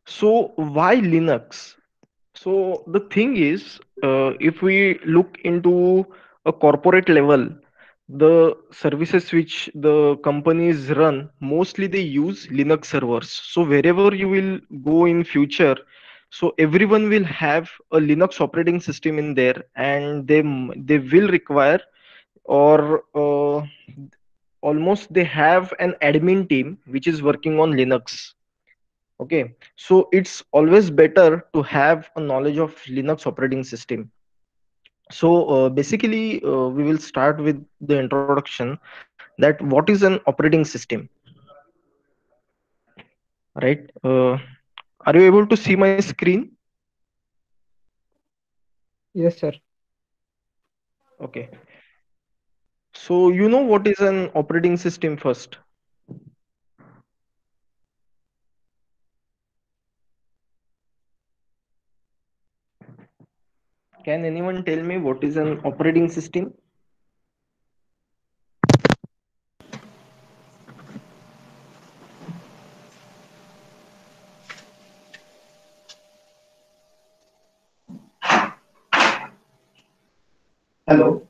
So why Linux? So the thing is, if we look into a corporate level, the services which the companies run, mostly they use Linux servers. So wherever you will go in future, so everyone will have a Linux operating system in there, and they will require, or almost they have an admin team which is working on Linux. Okay, so it's always better to have a knowledge of Linux operating system. So basically, we will start with the introduction, that what is an operating system, right? Are you able to see my screen? Yes, sir. Okay, so you know what is an operating system first? Can anyone tell me what is an operating system? Hello.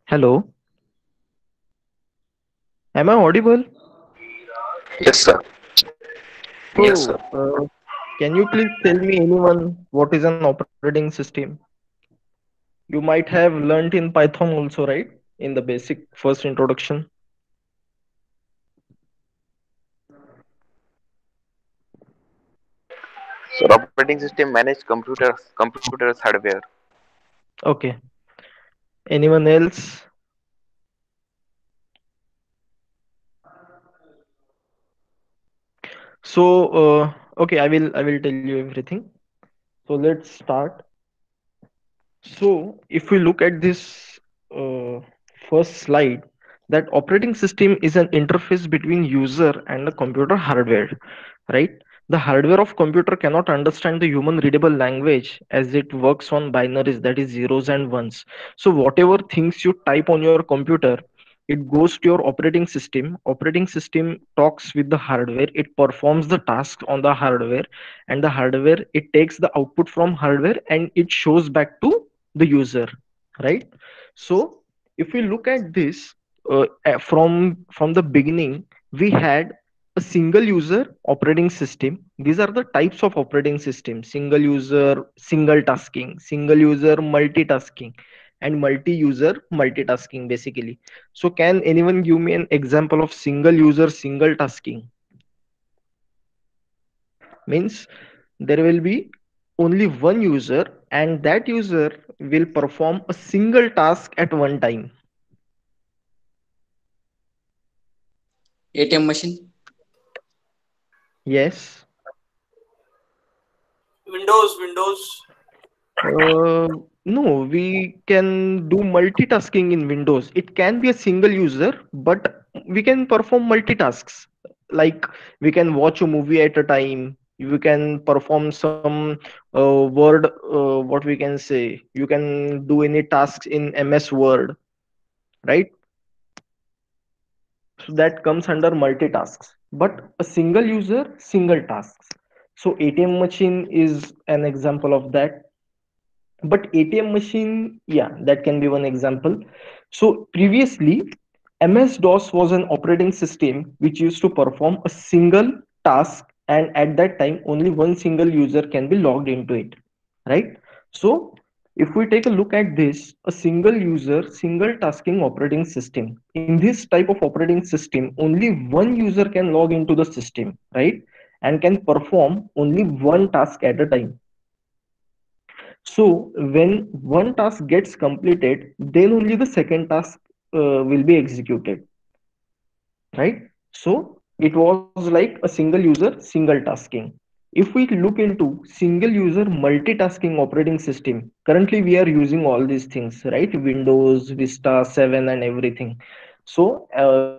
Hello, am I audible? Yes, sir. So can you please tell me, anyone, what is an operating system? You might have learnt in Python also, right? In the basic first introduction. So operating system manage computers hardware. Okay. Anyone else? So, okay, I will tell you everything. So let's start. So if we look at this first slide, that operating system is an interface between user and the computer hardware, right? The hardware of computer cannot understand the human readable language, as it works on binaries, that is zeros and ones. So whatever things you type on your computer, it goes to your operating system. Operating system talks with the hardware, it performs the task on the hardware, and the hardware, it takes the output from hardware and it shows back to the user, right? So if we look at this, from the beginning, we had a single user operating system. These are the types of operating system: single user single tasking, single user multitasking, and multi user multitasking, basically. So can anyone give me an example of single user single tasking? Means there will be only one user, and that user will perform a single task at one time. ATM machine. Yes. Windows. uh, no, we can do multitasking in Windows. It can be a single user, but we can perform multitasks. Like, we can watch a movie at a time, we can perform some word, what we can say, you can do any tasks in MS Word, right? So that comes under multitasks, but a single user single tasks. So ATM machine is an example of that. But ATM machine, yeah, that can be one example. So previously, MS DOS was an operating system which used to perform a single task, and at that time only one single user can be logged into it, right? So if we take a look at this, a single user single tasking operating system, in this type of operating system only one user can log into the system, right? And can perform only one task at a time. So when one task gets completed, then only the second task will be executed, right? So it was like a single user, single tasking. If we look into single user multitasking operating system, currently we are using all these things, right? Windows, Vista 7 and everything. So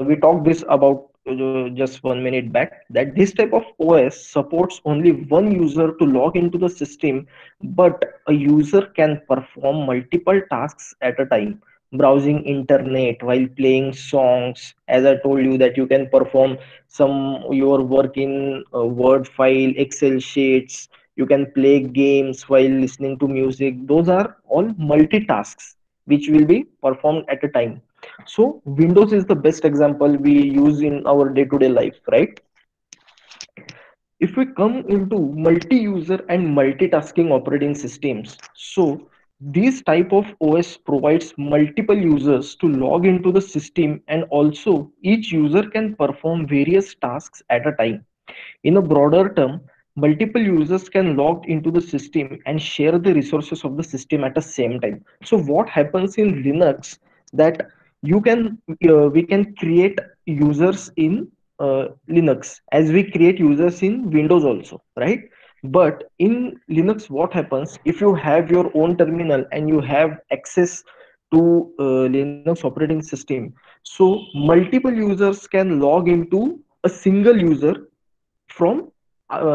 we talked this about just 1 minute back, that this type of OS supports only one user to log into the system, but a user can perform multiple tasks at a time, browsing internet while playing songs. As I told you, that you can perform some your work in Word file, Excel sheets. You can play games while listening to music. Those are all multitasks which will be performed at a time. So Windows is the best example we use in our day-to-day life, right? If we come into multi-user and multitasking operating systems, so these type of OS provides multiple users to log into the system, and also each user can perform various tasks at a time. In a broader term, multiple users can log into the system and share the resources of the system at the same time. So what happens in Linux, that you can we can create users in Linux as we create users in Windows also, right? But in Linux, what happens if you have your own terminal and you have access to Linux operating system? So multiple users can log into a single user from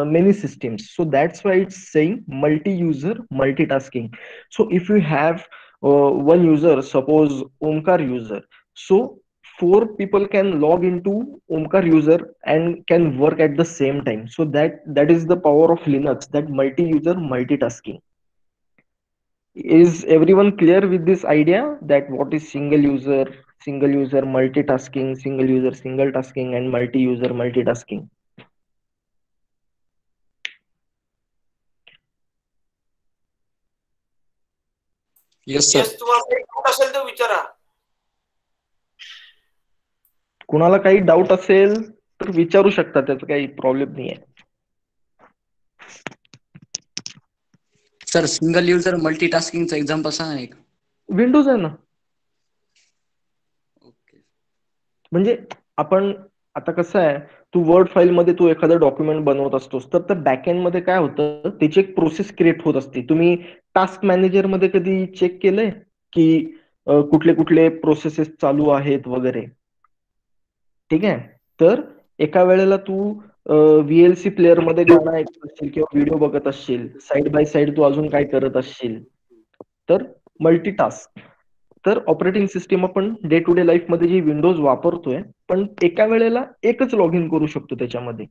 many systems. So that's why it's saying multi-user multitasking. So if you have one user, suppose Omkar user, so four people can log into Omkar user and can work at the same time. So that is the power of Linux, that multi-user multitasking. Is everyone clear with this idea, that what is single user multitasking, single user single tasking, and multi-user multitasking? Yes, sir. Yes, तुम्हाला काही doubt असेल तर विचारा. कुणाला काही doubt असेल तर विचारू शकता, त्याचा काही प्रॉब्लेम नाही आहे. सर सिंगल युजर मल्टीटास्किंगचं एक्झाम्पल सांगा एक. विंडोज आहे ना. ओके. म्हणजे आपण आता कसं आहे, तू वर्ड फाईल मध्ये तू एखादं डॉक्युमेंट बनवत असतोस, तर त्या बॅकएंड मध्ये काय होतं, त्याची एक प्रोसेस क्रिएट होत असते. तुम्ही टास्क मॅनेजर मध्ये कधी चेक केलंय की कुठले कुठले प्रोसेसेस चालू आहेत वगैरे? ठीक आहे. तर एका वेळेला तू व्हीएलसी प्लेअर मध्ये गाणं ऐकत असशील किंवा व्हिडिओ बघत असशील, साईड बाय साईड तू अजून काय करत असशील, तर मल्टीटास्क. तर ऑपरेटिंग सिस्टीम आपण डे टू डे लाईफ मध्ये जी विंडोज वापरतोय, पण एका वेळेला एकच लॉग इन करू शकतो त्याच्यामध्ये.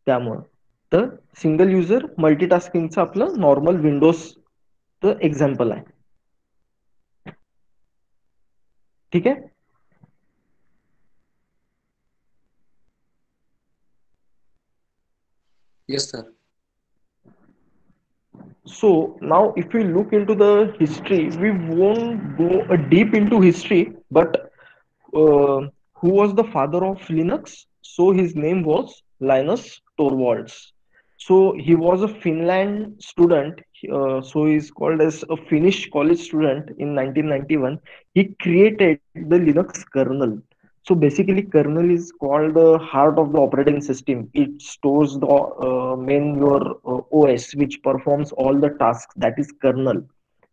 त्यामुळं तर सिंगल युजर मल्टीटास्किंगचं आपलं नॉर्मल विंडोज एक्झाम्पल आहे. ठीक आहे. Yes sir. So now if we look into the history, we won't go deep into history, but who was the father of Linux? So his name was Linus Torvalds. So he was a Finland student. So he's called as a Finnish college student in 1991. He created the Linux kernel. So basically, kernel is called the heart of the operating system. It stores the main your OS, which performs all the tasks. That is kernel,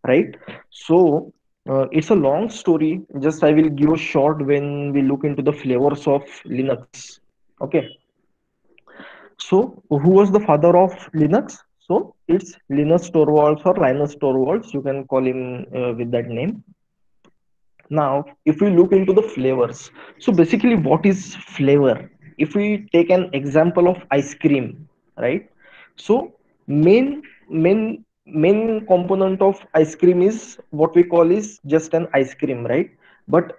right? So it's a long story. Just I will give a short when we look into the flavors of Linux. Okay. So who was the father of Linux? So it's Linus Torvalds or Linus Torvalds. You can call him with that name. Now, if we look into the flavors, so basically, what is flavor? If we take an example of ice cream, right? So main component of ice cream is what we call is just an ice cream, right? But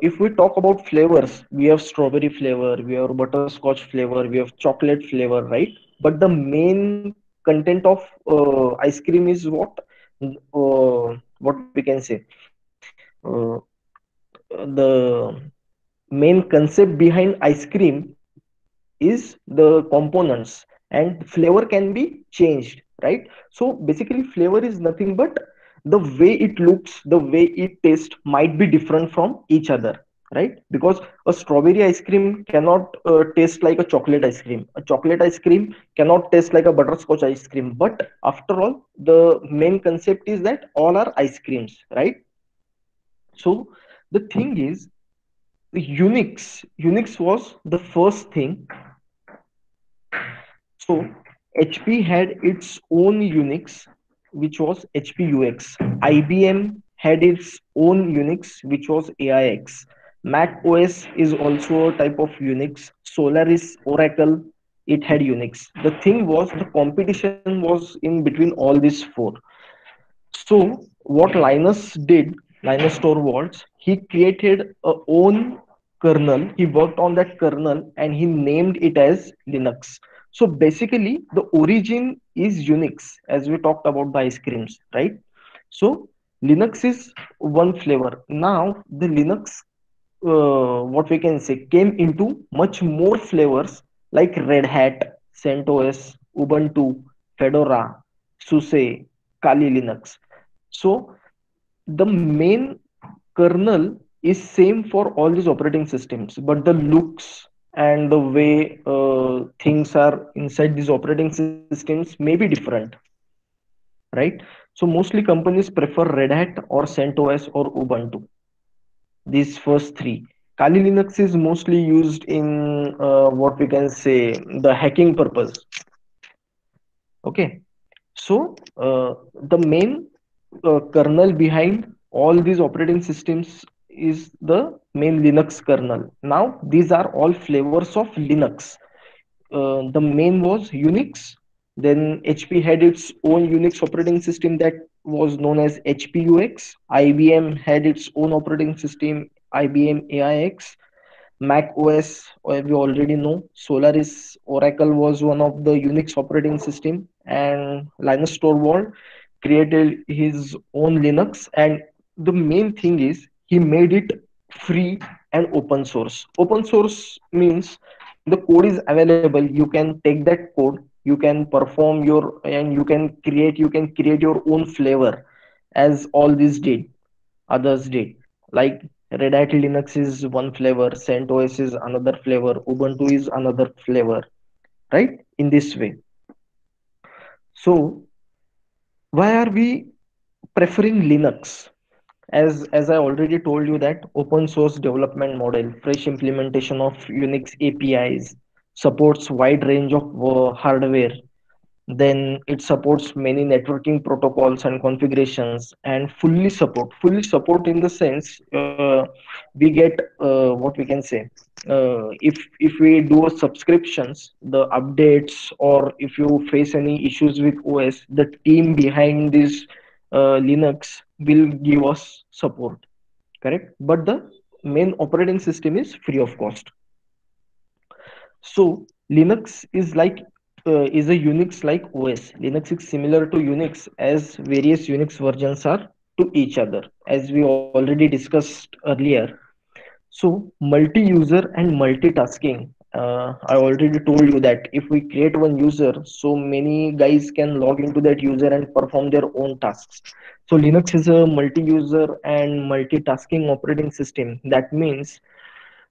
if we talk about flavors, we have strawberry flavor, we have butterscotch flavor, we have chocolate flavor, right? But the main content of ice cream is what we can say. Uh, the main concept behind ice cream is the components, and flavor can be changed, right? So basically flavor is nothing but the way it looks, the way it tastes might be different from each other, right? Because a strawberry ice cream cannot taste like a chocolate ice cream, a chocolate ice cream cannot taste like a butterscotch ice cream, but after all the main concept is that all are ice creams, right? So the thing is, Unix was the first thing. So HP had its own Unix, which was HPUX. IBM had its own Unix, which was AIX. Mac OS is also a type of Unix. Solaris, Oracle, it had Unix. The thing was, the competition was in between all these four. So what Linus did, Linus Torvalds, he created a own kernel. He worked on that kernel and he named it as Linux. So basically, the origin is Unix, as we talked about the ice creams, right? So Linux is one flavor. Now the Linux, what we can say, came into much more flavors like Red Hat, CentOS, Ubuntu, Fedora, SUSE, Kali Linux. So the main kernel is same for all these operating systems, but the looks and the way things are inside these operating systems may be different, right? So mostly companies prefer Red Hat or CentOS or Ubuntu. These first three. Kali Linux is mostly used in what we can say the hacking purpose. Okay, so the main kernel behind all these operating systems is the main Linux kernel. Now, these are all flavors of Linux. The main was Unix. Then HP had its own Unix operating system that was known as HPUX. IBM had its own operating system, IBM AIX. Mac OS, we already know. Solaris, Oracle was one of the Unix operating system, and Linus Torvald created his own Linux. And the main thing is he made it free and open source. Open source means the code is available. You can take that code, you can perform your and you can create your own flavor, as all these did others did. Like Red Hat Linux is one flavor, CentOS is another flavor, Ubuntu is another flavor, right? In this way. So why are we preferring Linux? As I already told you that open source development model, fresh implementation of Unix APIs, supports wide range of hardware, then it supports many networking protocols and configurations, and fully support in the sense we get what we can say, if we do a subscriptions, the updates, or if you face any issues with OS, the team behind this Linux will give us support, correct? But the main operating system is free of cost. So Linux is a Unix like OS. Linux is similar to Unix as various Unix versions are to each other, as we already discussed earlier. So multi-user and multitasking. I already told you that if we create one user, so many guys can log into that user and perform their own tasks. So Linux is a multi-user and multitasking operating system. That means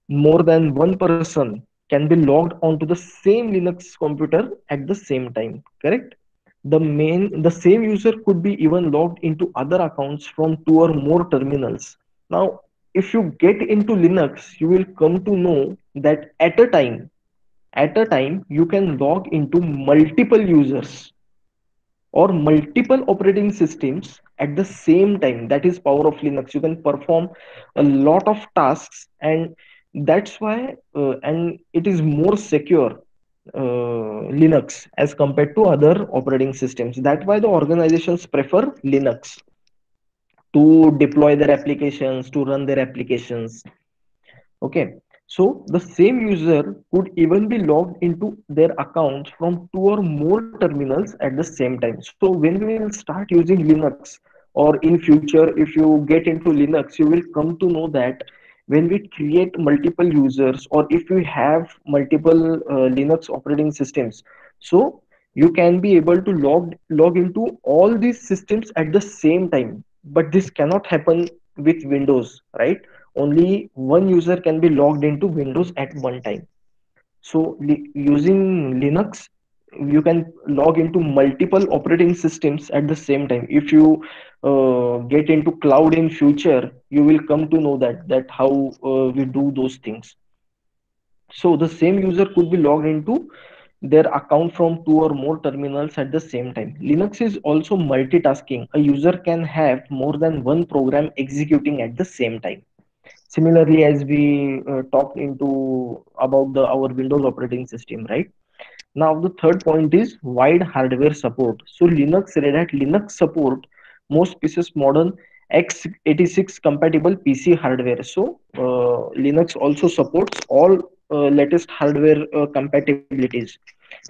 more than one person can be logged onto the same Linux computer at the same time, correct? The same user could be even logged into other accounts from two or more terminals. Now, if you get into Linux, you will come to know that at a time you can log into multiple users or multiple operating systems at the same time. That is power of Linux. You can perform a lot of tasks, and that's why and it is more secure, Linux, as compared to other operating systems. That's why the organizations prefer Linux to deploy their applications, to run their applications. Okay, so the same user could even be logged into their accounts from two or more terminals at the same time. So when we will start using Linux, or in future if you get into Linux, you will come to know that when we create multiple users, or if we have multiple Linux operating systems, so you can be able to log into all these systems at the same time. But this cannot happen with Windows, right? Only one user can be logged into Windows at one time. So using Linux, you can log into multiple operating systems at the same time. If you get into cloud in future, you will come to know that how we do those things. So the same user could be logged into their account from two or more terminals at the same time. Linux is also multitasking. A user can have more than one program executing at the same time. Similarly, as we talked into about the our Windows operating system, right? Now the third point is wide hardware support. So Linux, Red Hat Linux support most pieces modern x86 compatible PC hardware. So Linux also supports all latest hardware compatibilities,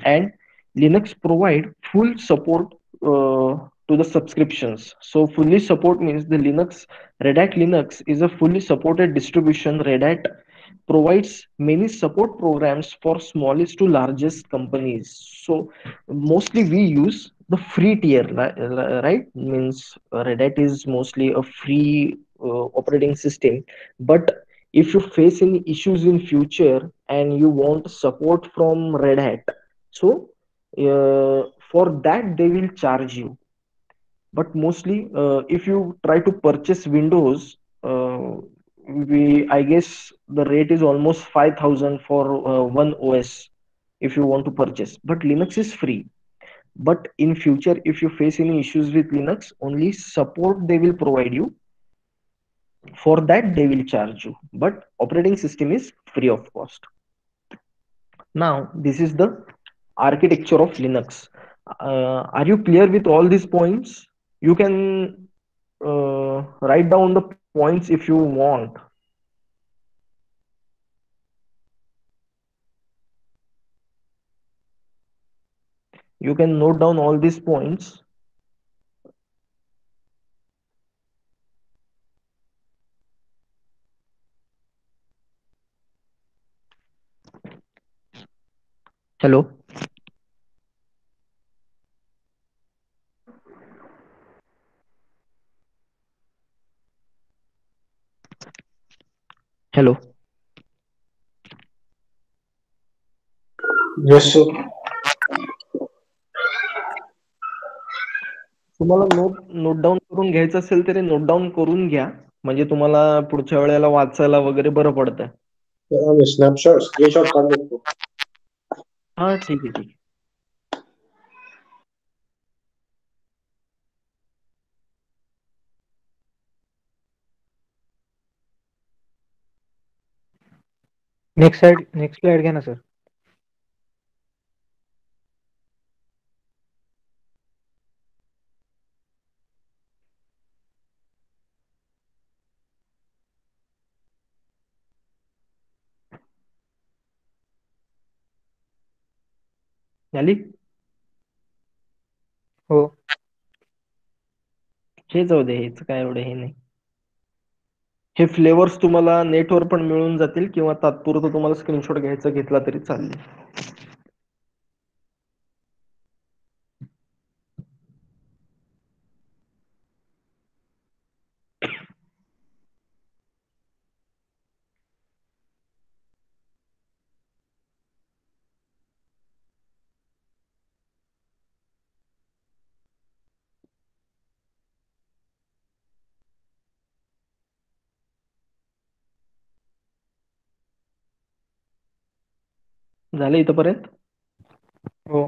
and Linux provide full support to the subscriptions. So fully support means the Linux, Red Hat Linux is a fully supported distribution. Red Hat provides many support programs for smallest to largest companies. So mostly we use the free tier, right? Means Red Hat is mostly a free operating system. But if you face any issues in future and you want support from Red Hat, so for that they will charge you. But mostly if you try to purchase Windows, we I guess the rate is almost 5,000 for one OS if you want to purchase. But Linux is free. But in future, if you face any issues with Linux, only support they will provide you. For that they will charge you, but operating system is free of cost. Now this is the architecture of Linux. Are you clear with all these points? You can write down the points if you want. You can note down all these points. Hello. Hello. Yes, sir. तुम्हाला note down करून घ्यायचं असेल तरी note down करून घ्या, म्हणजे तुम्हाला पुढच्या वेळेला वाचायला वगैरे बरं पडतं. आम्ही स्नॅपशॉट स्क्रीनशॉट काढले होतो. हा ठीक आहे ठीक आहे. नेक्स्ट स्लाइड घ्या ना सर. झाली. हो. हे जाऊ दे, हेच काय एवढं हे नाही. हे फ्लेवर्स तुम्हाला नेटवर पण मिळून जातील किंवा तात्पुरतं तुम्हाला स्क्रीनशॉट घ्यायचा घेतला तरी चालेल. झालं इथपर्यंत? हो.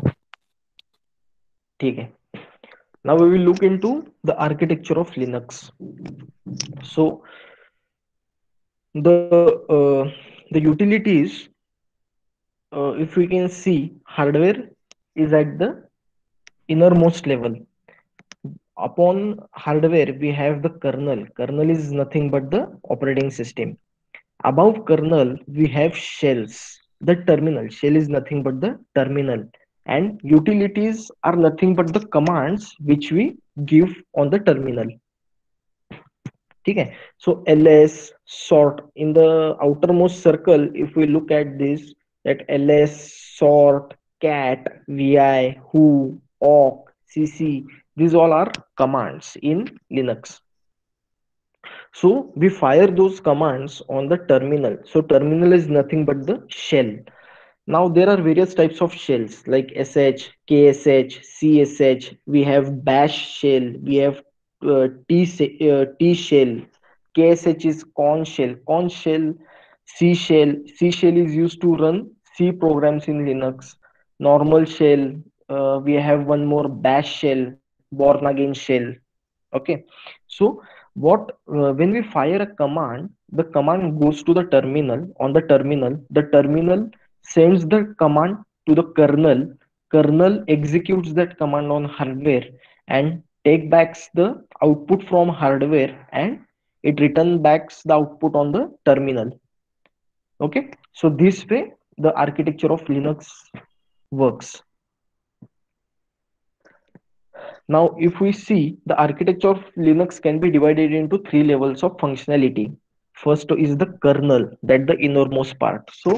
ठीक आहे. Now we will look into the architecture of Linux. So the utilities, if we can see, hardware is at the innermost level. Upon hardware, we have the kernel. Kernel is nothing but the operating system. Above kernel, we have shells. The terminal shell is nothing but the terminal, and utilities are nothing but the commands which we give on the terminal. ठीक है. So ls sort in the outermost circle, if we look at this, that ls sort cat vi who awk cc, these all are commands in Linux. So we fire those commands on the terminal. So terminal is nothing but the shell. Now there are various types of shells like SH, KSH, CSH. We have bash shell. We have T shell. KSH is corn shell. Corn shell, C shell. C shell is used to run C programs in Linux. Normal shell. We have one more bash shell, born again shell. Okay, so what when we fire a command, the command goes to the terminal. On the terminal sends the command to the kernel. Kernel executes that command on hardware and take backs the output from hardware, and it return backs the output on the terminal. Okay, so this way the architecture of Linux works. Now, if we see, the architecture of Linux can be divided into three levels of functionality. First is the kernel, that the innermost part. So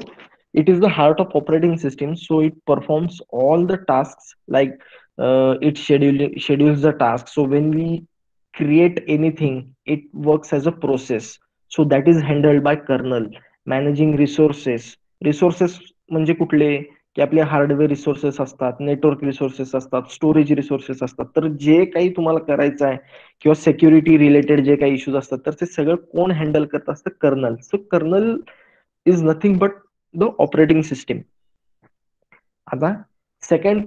it is the heart of operating system. So it performs all the tasks, like it schedules the tasks. So when we create anything, it works as a process. So that is handled by kernel. Managing resources म्हणजे कुठले, की आपले hardware resources असतात, network resources असतात, storage resources असतात. तर जे काही तुम्हाला करायचं आहे किंवा सेक्युरिटी रिलेटेड जे काही इश्यूज असतात, तर ते सगळं कोण हँडल करत असतं? Kernel. So kernel is nothing but the operating system. आता second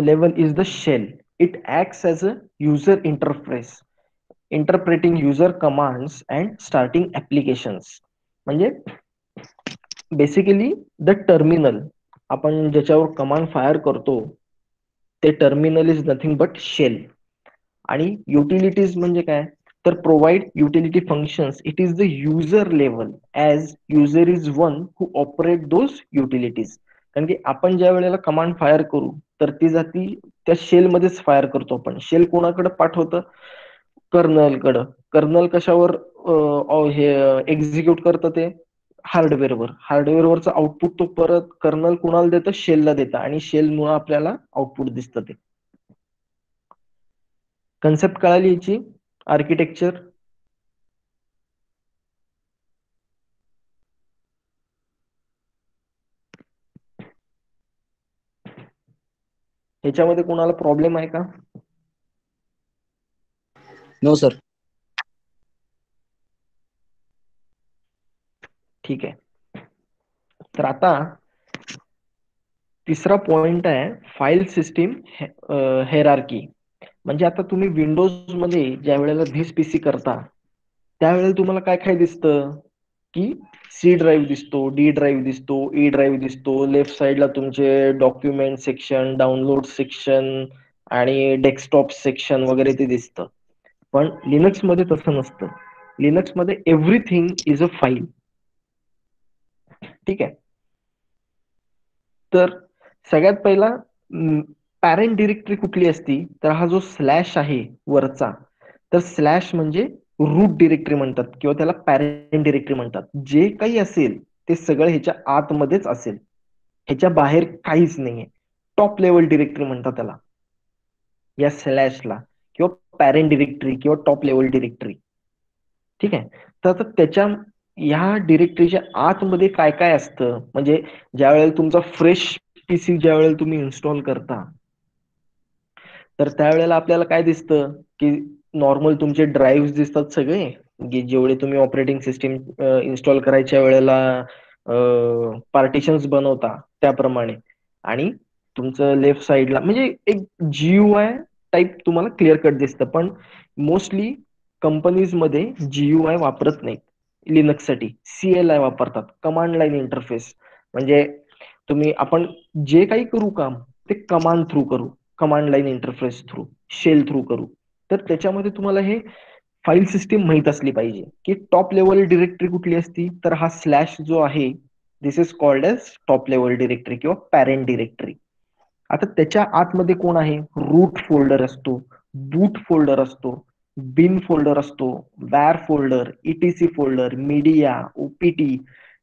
level is the shell. It acts as a user interface, interpreting user commands and starting applications. म्हणजे बेसिकली द टर्मिनल, आपण ज्याच्यावर कमांड फायर करतो, ते terminal is nothing but shell. आणि utilities म्हणजे काय? तर provide utility functions. It is the user level, as user is one who operate those utilities. कारण की आपण ज्या वेळेला कमांड फायर करू, तर ती जाती त्या शेल मध्येच फायर करतो आपण. शेल कोणाकडे पाठवतं? कर्नलकडं. कर्नल कशावर हे एक्झिक्यूट करतं? ते हार्डवेअरवर. हार्डवेअरवरचं आउटपुट तो परत कर्नल कुणाला देतं? शेलला देतं, आणि शेलमुळे आपल्याला आउटपुट दिसतं. ते कन्सेप्ट कळाली याची, आर्किटेक्चर. ह्याच्यामध्ये कोणाला प्रॉब्लेम आहे का? No sir. ठीक आहे. तर आता तिसरा पॉइंट आहे फाईल सिस्टीम हेरार्की. म्हणजे आता तुम्ही विंडोज मध्ये ज्या वेळेला धिस पीसी करता, त्यावेळेला तुम्हाला काय काय दिसतं? की सी ड्राईव्ह दिसतो, डी ड्राईव्ह दिसतो, ई ड्राईव्ह दिसतो. लेफ्ट साईडला तुमचे डॉक्युमेंट सेक्शन, डाउनलोड सेक्शन आणि डेस्कटॉप सेक्शन वगैरे ते दिसतं. पण लिनक्स मध्ये तसं नसतं. लिनक्स मध्ये एव्हरीथिंग इज अ फाईल. ठीक आहे. तर सगळ्यात पहिला पॅरेंट डिरेक्टरी कुठली असती? तर हा जो स्लॅश आहे वरचा, तर स्लॅश म्हणजे रूट डिरेक्टरी म्हणतात, किंवा त्याला पॅरेंट डिरेक्टरी म्हणतात. जे काही असेल ते सगळं ह्याच्या आतमध्येच असेल, ह्याच्या बाहेर काहीच नाहीये. टॉप लेवल डिरेक्टरी म्हणतात त्याला, या स्लॅशला, किंवा पॅरेंट डिरेक्टरी किंवा टॉप लेवल डिरेक्टरी. ठीक आहे. तर आता त्याच्या ह्या डिरेक्टरीच्या आतमध्ये काय काय असतं? म्हणजे ज्या वेळेला तुमचा फ्रेश पीसी ज्या वेळेला तुम्ही इन्स्टॉल करता, तर त्यावेळेला आपल्याला काय दिसतं? की नॉर्मल तुमचे ड्राईव्ह दिसतात सगळे, की जेवढे तुम्ही ऑपरेटिंग सिस्टीम इन्स्टॉल करायच्या वेळेला पार्टिशन्स बनवता त्याप्रमाणे. आणि तुमचं लेफ्ट साईडला म्हणजे एक जीयूआय टाईप तुम्हाला क्लिअर कट दिसतं. पण मोस्टली कंपनीज मध्ये जीयूआय वापरत नाहीत लिनक्स साठी. सीएलआय वापरतात, कमांड लाईन इंटरफेस. म्हणजे आपण जे काही करू काम, ते कमांड थ्रू करू, command line interface through, shell through करू. तर त्याच्यामध्ये तुम्हाला हे फाईल सिस्टीम माहित असली पाहिजे. की टॉप लेवल डिरेक्टरी कुठली असती? तर हा स्लॅश जो आहे, this is called as top level directory किंवा पॅरेंट डिरेक्टरी. आता त्याच्या आतमध्ये कोण आहे? रूट फोल्डर असतो, बूट फोल्डर असतो, बिन फोल्डर असतो, var folder, ETC folder, media, OPT,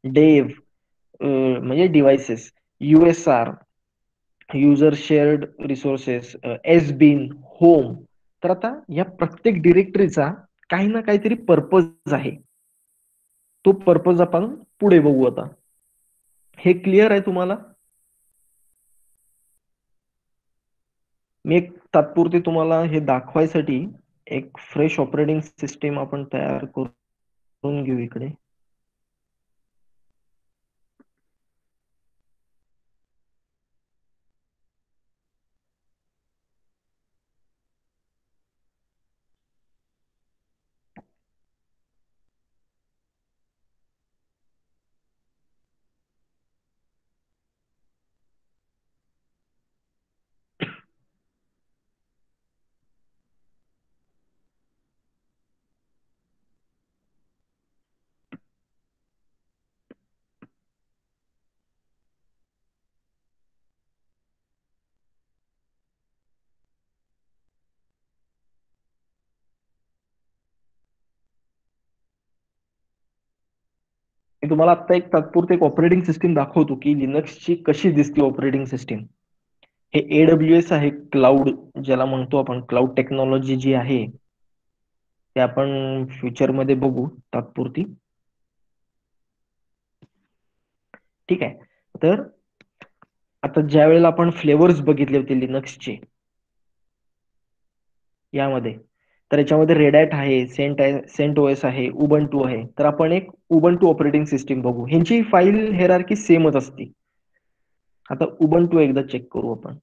dev म्हणजे devices, USR, user shared resources, sbin, home. तर आता या प्रत्येक डिरेक्टरीचा काही ना काहीतरी पर्पज आहे. तो पर्पज आपण पुढे बघू आता. हे क्लिअर आहे तुम्हाला? मी एक तात्पुरते तुम्हाला हे दाखवायसाठी एक फ्रेश ऑपरेटिंग सिस्टीम आपण तयार करून घेऊ इकडे. मी तुम्हाला आता एक तात्पुरते एक ऑपरेटिंग सिस्टीम दाखवतो की लिनक्सची कशी दिसते ऑपरेटिंग सिस्टीम. हे AWS आहे, क्लाउड ज्याला म्हणतो आपण, क्लाउड टेक्नॉलॉजी जी आहे ते आपण फ्युचर मध्ये बघू तात्पुरती. ठीक आहे. तर आता ज्या वेळेला आपण फ्लेवर्स बघितले होते लिनक्सचे यामध्ये, तर याच्यामध्ये रेड हॅट आहे, सेंट ओएस आहे, उबंटू आहे. तर आपण एक उबंटू ऑपरेटिंग सिस्टीम बघू. ह्यांची फाईल हेरारकी सेमच असते. आता उबंटू एकदा चेक करू आपण.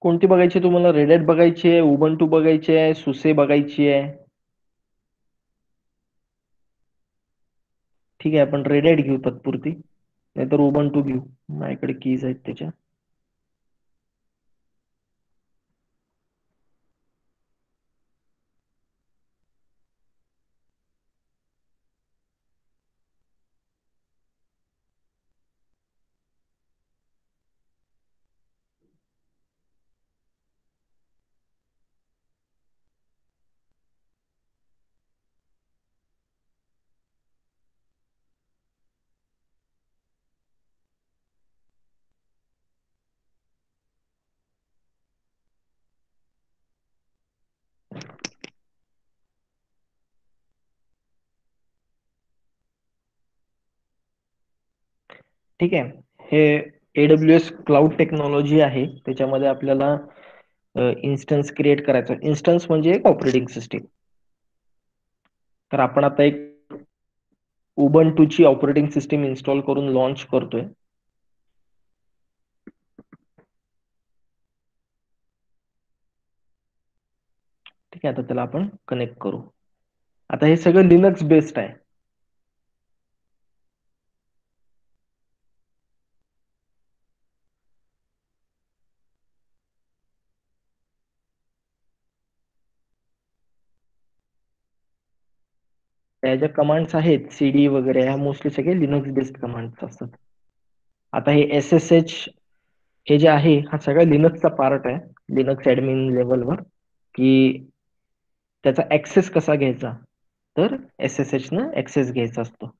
कोणती बघायची तुम्हाला? रेड हॅट बघायची आहे, उबंटू बघायची आहे, सुसे बघायची आहे? ठीक आहे, आपण रेड हॅट घेऊ तात्पुरती, नाहीतर उबंटू घेऊ. माझ्याकडे कीज आहेत त्याच्या. ठीक आहे. हे AWS क्लाउड टेक्नॉलॉजी आहे. त्याच्यामध्ये आपल्याला इन्स्टन्स क्रिएट करायचं. इन्स्टन्स म्हणजे एक ऑपरेटिंग सिस्टीम. तर आपण आता एक उबंटूची ऑपरेटिंग सिस्टीम इन्स्टॉल करून लॉन्च करतोय. ठीक आहे, आता त्याला आपण कनेक्ट करू. आता हे सगळं लिनक्स बेस्ड आहे. त्या ज्या कमांड्स आहेत CD वगैरे, ह्या मोस्टली सगळे लिनक्स बेस्ड कमांड्स असतात. आता हे SSH हे जे आहे, हा सगळा लिनक्सचा पार्ट आहे. लिनक्स ऍडमिन लेवलवर, की त्याचा ऍक्सेस कसा घ्यायचा, तर SSH न ऍक्सेस घ्यायचा असतो.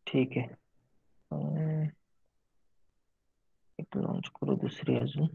ठीक आहे. एक लॉन्च करू दुसरी अजून.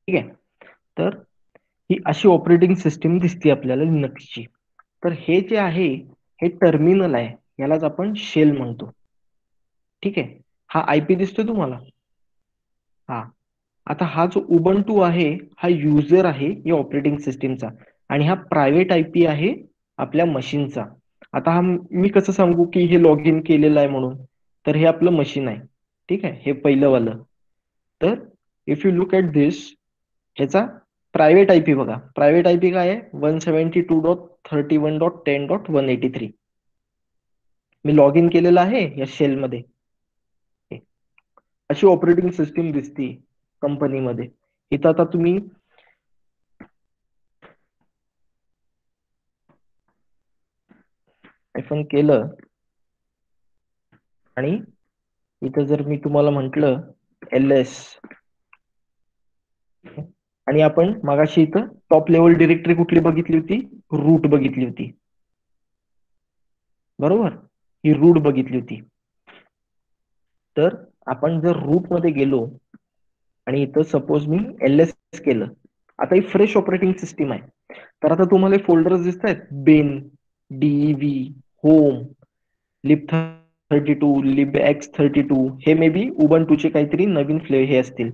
ठीक आहे. तर ही अशी ऑपरेटिंग सिस्टीम दिसते आपल्याला लिनक्सची. तर हे जे आहे हे टर्मिनल आहे, यालाच आपण शेल म्हणतो. ठीक आहे. हा आयपी दिसतोय तुम्हाला. हा, आता हा जो उबंटू आहे हा युजर आहे या ऑपरेटिंग सिस्टीमचा, आणि हा प्रायव्हेट आयपी आहे आपल्या मशीनचा. आता हा मी कसं सांगू की हे लॉग इन केलेलं आहे म्हणून? तर हे आपलं मशीन आहे. ठीक आहे, हे पहिलं वालं. तर इफ यू लुक ॲट दिस, ह्याचा प्रायव्हेट आयपी बघा. प्रायव्हेट आयपी काय आहे? 172.31.10.183. मी लॉग इन केलेलं आहे या शेलमध्ये. अशी ऑपरेटिंग सिस्टीम दिसते कंपनीमध्ये. इथं आता तुम्ही आयफोन केलं आणि इथं जर मी तुम्हाला म्हटलं LS, आणि आपण मगाशी इथं टॉप लेवल डिरेक्टरी कुठली बघितली होती? रूट बघितली होती, बरोबर? ही रूट बघितली होती. तर आपण जर रूट मध्ये गेलो आणि इथं सपोज मी LS केलं, आता ही फ्रेश ऑपरेटिंग सिस्टीम आहे. तर आता तुम्हाला फोल्डर्स दिसत आहेत, बिन, DEV, होम, lib32, libx32. हे मे बी उबंटूचे काहीतरी नवीन हे असतील.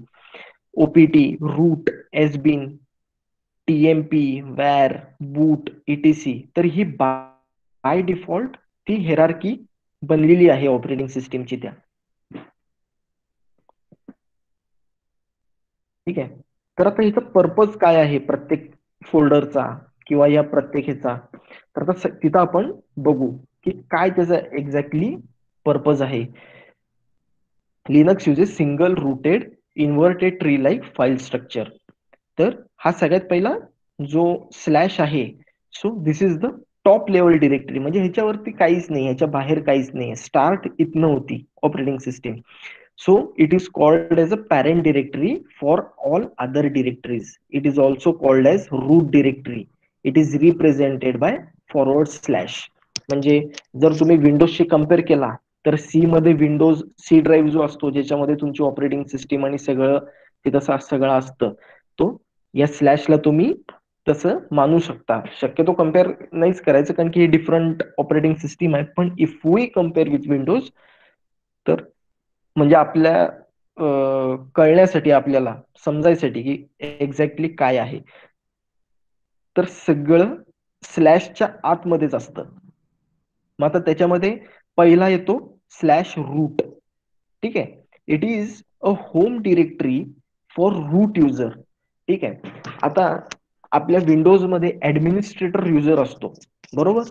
OPT, root, sbin, TMP, var, boot, ETC. तर ही बाय डिफॉल्ट ती हेरारकी बनलेली आहे ऑपरेटिंग सिस्टीमची त्या. ठीक आहे. तर आता हिचा पर्पज काय आहे प्रत्येक फोल्डरचा किंवा या प्रत्येक ह्याचा? तर आता तिथं आपण बघू की काय त्याचा एक्झॅक्टली पर्पज आहे. Linux uses single rooted inverted tree like file structure. तर हा सगळ्यात पहिला जो स्लॅश आहे, so this is the top level directory. म्हणजे ह्याच्यावरती काहीच नाही, ह्याच्या बाहेर काहीच नाही. स्टार्ट इथनं होती operating system. So it is called as a parent directory for all other directories. It is also called as root directory. It is represented by /. म्हणजे जर तुम्ही विंडोजशी कम्पेअर केला तर सी मध्ये विंडोज सी ड्राईव्ह जो असतो, ज्याच्यामध्ये तुमची ऑपरेटिंग सिस्टीम आणि सगळं तिथं सगळं असतं, तो या स्लॅशला तुम्ही तसं मानू शकता. शक्यतो कम्पेअर नाहीच करायचं, कारण की ही डिफरंट ऑपरेटिंग सिस्टीम आहे. पण if we compare with Windows, तर म्हणजे आपल्या कळण्यासाठी, आपल्याला समजायसाठी की एक्झॅक्टली काय आहे, तर सगळं स्लॅशच्या आतमध्येच असतं. मग आता त्याच्यामध्ये पहिला येतो /रूट. ठीक आहे. It is a home directory for root user. ठीक आहे. आता आपल्या विंडोज मध्ये ऍडमिनिस्ट्रेटर युजर असतो, बरोबर?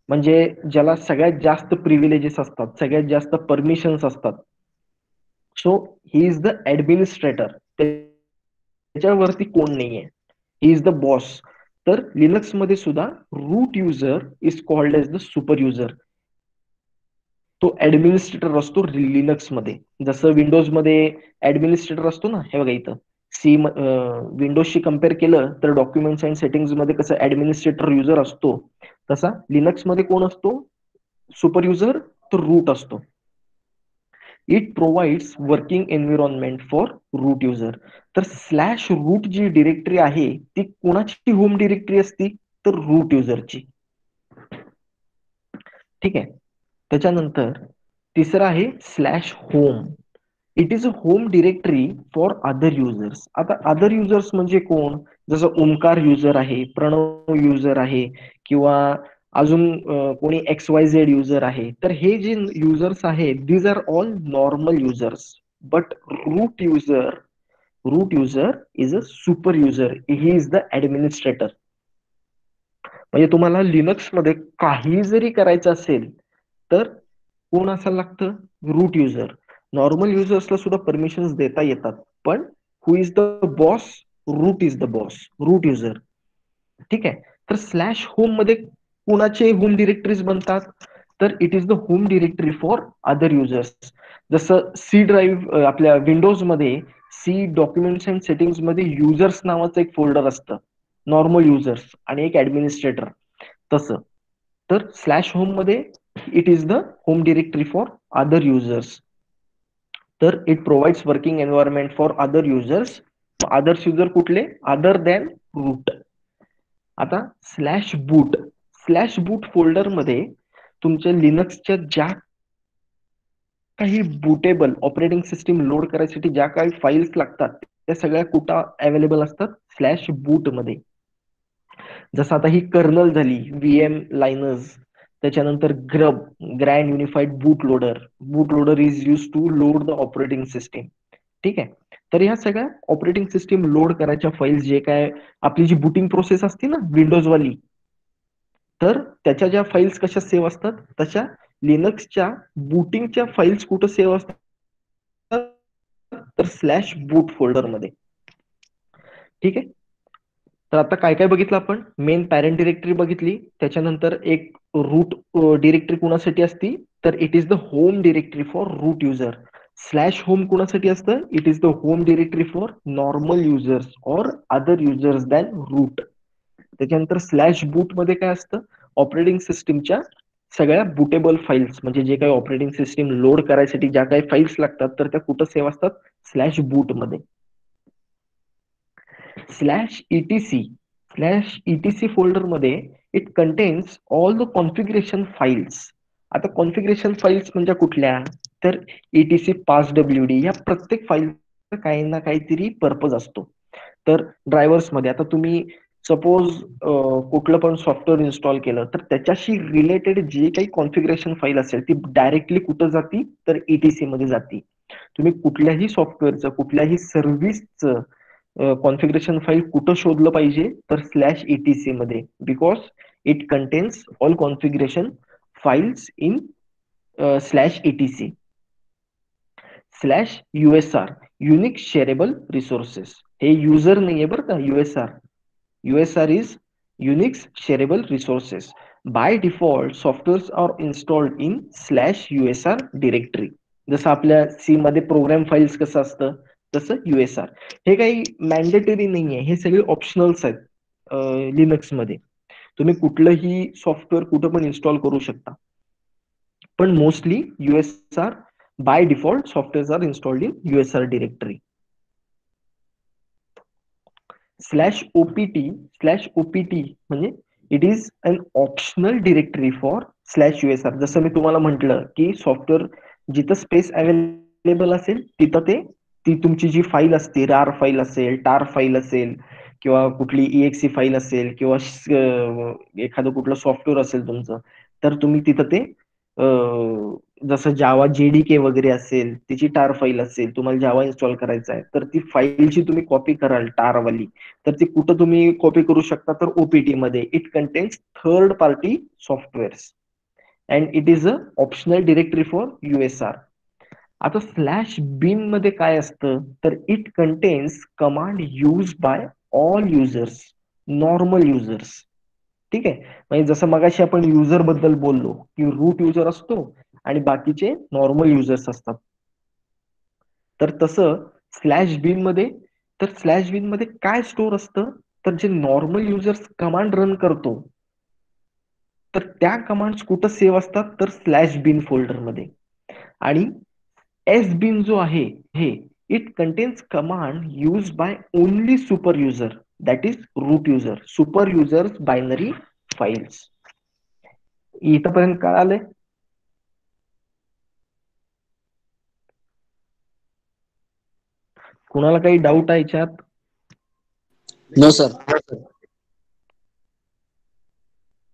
म्हणजे ज्याला सगळ्यात जास्त प्रिव्हिलेजेस असतात, सगळ्यात जास्त परमिशन्स असतात. So he is the administrator. त्याच्यावरती कोण नाहीये, ही इज द बॉस. तर लिनक्स मध्ये सुद्धा root user is called as the super user. तो ऍडमिनिस्ट्रेटर असतो लिनक्स मध्ये. जसं विंडोज मध्ये ऍडमिनिस्ट्रेटर असतो ना, हे बघा इथं सी विंडोजशी कम्पेअर केलं तर डॉक्युमेंट्स अँड सेटिंग्स मध्ये कसं ऍडमिनिस्ट्रेटर युजर असतो, तसा लिनक्स मध्ये कोण असतो? सुपर युजर, तर रूट असतो. It provides working environment for root user. तर स्लॅश रूट जी डिरेक्टरी आहे ती कोणाची होम डिरेक्टरी असती? तर रूट युजरची. ठीक आहे. त्याच्यानंतर तिसरं आहे slash home. It is a home directory for other users. आता अदर युजर्स म्हणजे कोण? जसं ओमकार युजर आहे, प्रणव युजर आहे, किंवा अजून कोणी XYZ युजर आहे. तर हे जे युजर्स आहेत these are all normal users. But root user is a super user. He is the administrator. म्हणजे तुम्हाला लिनक्स मध्ये काही जरी करायचं असेल तर कोण असायला लागतं? Route user. नॉर्मल युजर्सला सुद्धा परमिशन्स देता येतात, पण who is the boss? Root is the boss, root user. ठीक आहे. तर स्लॅश होम मध्ये कुणाचे होम डिरेक्टरीज बनतात? तर it is the home directory for other users. जसं सी ड्राईव्ह आपल्या विंडोज मध्ये सी डॉक्युमेंट्स अँड सेटिंग्स मध्ये युजर्स नावाचं एक फोल्डर असतं, नॉर्मल युजर्स आणि एक ऍडमिनिस्ट्रेटर. तसं तर स्लॅश होम मध्ये it is the home directory for other users. तर it provides working environment for other users. Others user कुठले? Other than root. आता स्लॅश बूट फोल्डर मध्ये तुमच्या लिनक्सच्या ज्या काही बुटेबल ऑपरेटिंग सिस्टीम लोड करायसाठी ज्या काही फाईल्स लागतात त्या सगळ्या कुठं अवेलेबल असतात? स्लॅश बूट मध्ये. जसं आता ही कर्नल झाली, VM लायनर्स, त्याच्यानंतर grand unified boot loader is use to load the operating system. ठीक आहे. तर ह्या सगळ्या ऑपरेटिंग सिस्टीम लोड करायच्या फाईल्स, जे काय आपली जी बुटिंग प्रोसेस असते ना विंडोज वाली, तर त्याच्या ज्या फाईल्स कशा सेव्ह असतात तशा लिनक्सच्या बुटिंगच्या फाईल्स कुठं सेव्ह असतात? तर स्लॅश बूट फोल्डर मध्ये. ठीक आहे. तर आता काय काय बघितलं आपण? मेन पॅरेंट डिरेक्टरी बघितली, त्याच्यानंतर एक रूट डिरेक्टरी कुणासाठी असती? तर it is the home directory for root user. Slash home कुणासाठी असतं? It is the home directory for normal users or other users than root. त्याच्यानंतर स्लॅश बूट मध्ये काय असतं? ऑपरेटिंग सिस्टीमच्या सगळ्या बुटेबल फाईल्स, म्हणजे जे काही ऑपरेटिंग सिस्टीम लोड करायसाठी ज्या काही फाईल्स लागतात तर त्या कुठं सेव्ह असतात? स्लॅश बूट मध्ये. स्लॅश ETC फोल्डर मध्ये it contains all the configuration files. आता कॉन्फिगरेशन फाईल्स म्हणजे कुठल्या? तर ETC पास WD या प्रत्येक फाईलचा काही ना काहीतरी पर्पज असतो. तर ड्रायव्हर्स मध्ये आता तुम्ही सपोज कुठलं पण सॉफ्टवेअर इन्स्टॉल केलं तर त्याच्याशी रिलेटेड जे काही कॉन्फिगरेशन फाईल असेल ती डायरेक्टली कुठं जाती? तर ETC मध्ये जाती. तुम्ही कुठल्याही सॉफ्टवेअरचं, कुठल्याही सर्व्हिसचं कॉन्फिगरेशन फाईल कुठं शोधलं पाहिजे? तर स्लॅश ETC मध्ये, because it contains all configuration files in slash ETC. Slash USR, unique shareable resources. हे युजर नाहीये बरं का. USR is unix shareable resources. By default softwares are installed in slash USR directory. जसं आपल्या C मध्ये program files कसं असतं तसं USR. हे काही मॅन्डेटरी नाहीये, हे सगळे ऑप्शनल्स आहेत लिनक्स मध्ये. तुम्ही कुठलंही सॉफ्टवेअर कुठं पण इन्स्टॉल करू शकता, पण mostly USR by default softwares are installed in USR directory. Slash OPT म्हणजे it is an optional directory for slash USR. जसं मी तुम्हाला म्हटलं की सॉफ्टवेअर जिथं स्पेस अवेलेबल असेल तिथं ती तुमची जी फाईल असते, रार फाईल असेल, टार फाईल असेल, किंवा कुठली EXE फाईल असेल, किंवा एखादं कुठलं सॉफ्टवेअर असेल तुमचं, तर तुम्ही तिथं ते जसं जावा JDK वगैरे असेल, तिची टार फाईल असेल, तुम्हाला जावा इन्स्टॉल करायचा आहे तर ती फाईलची तुम्ही कॉपी कराल टारवाली, तर ती कुठं तुम्ही कॉपी करू शकता? तर OPT मध्ये. It contains third party softwares and it is a optional directory for USR. आता स्लॅश बिन मध्ये काय असतं? तर it contains command use bye all users, normal users. ठीक आहे. म्हणजे जसं मगाशी आपण युजर बद्दल बोललो की रूट युजर असतो आणि बाकीचे नॉर्मल युजर्स असतात, तर तसं स्लॅश बिन मध्ये, तर स्लॅश बिन मध्ये काय स्टोअर असतं? तर जे नॉर्मल युजर्स कमांड रन करतो तर त्या कमांड्स कुठं सेव्ह असतात तर स्लॅश बिन फोल्डरमध्ये. आणि एस बिन जो आहे हे it contains command use by only super user, that is root user, super users binary files. इथपर्यंत कळालंय? कुणाला काही डाऊट आहे याच्यात? No sir.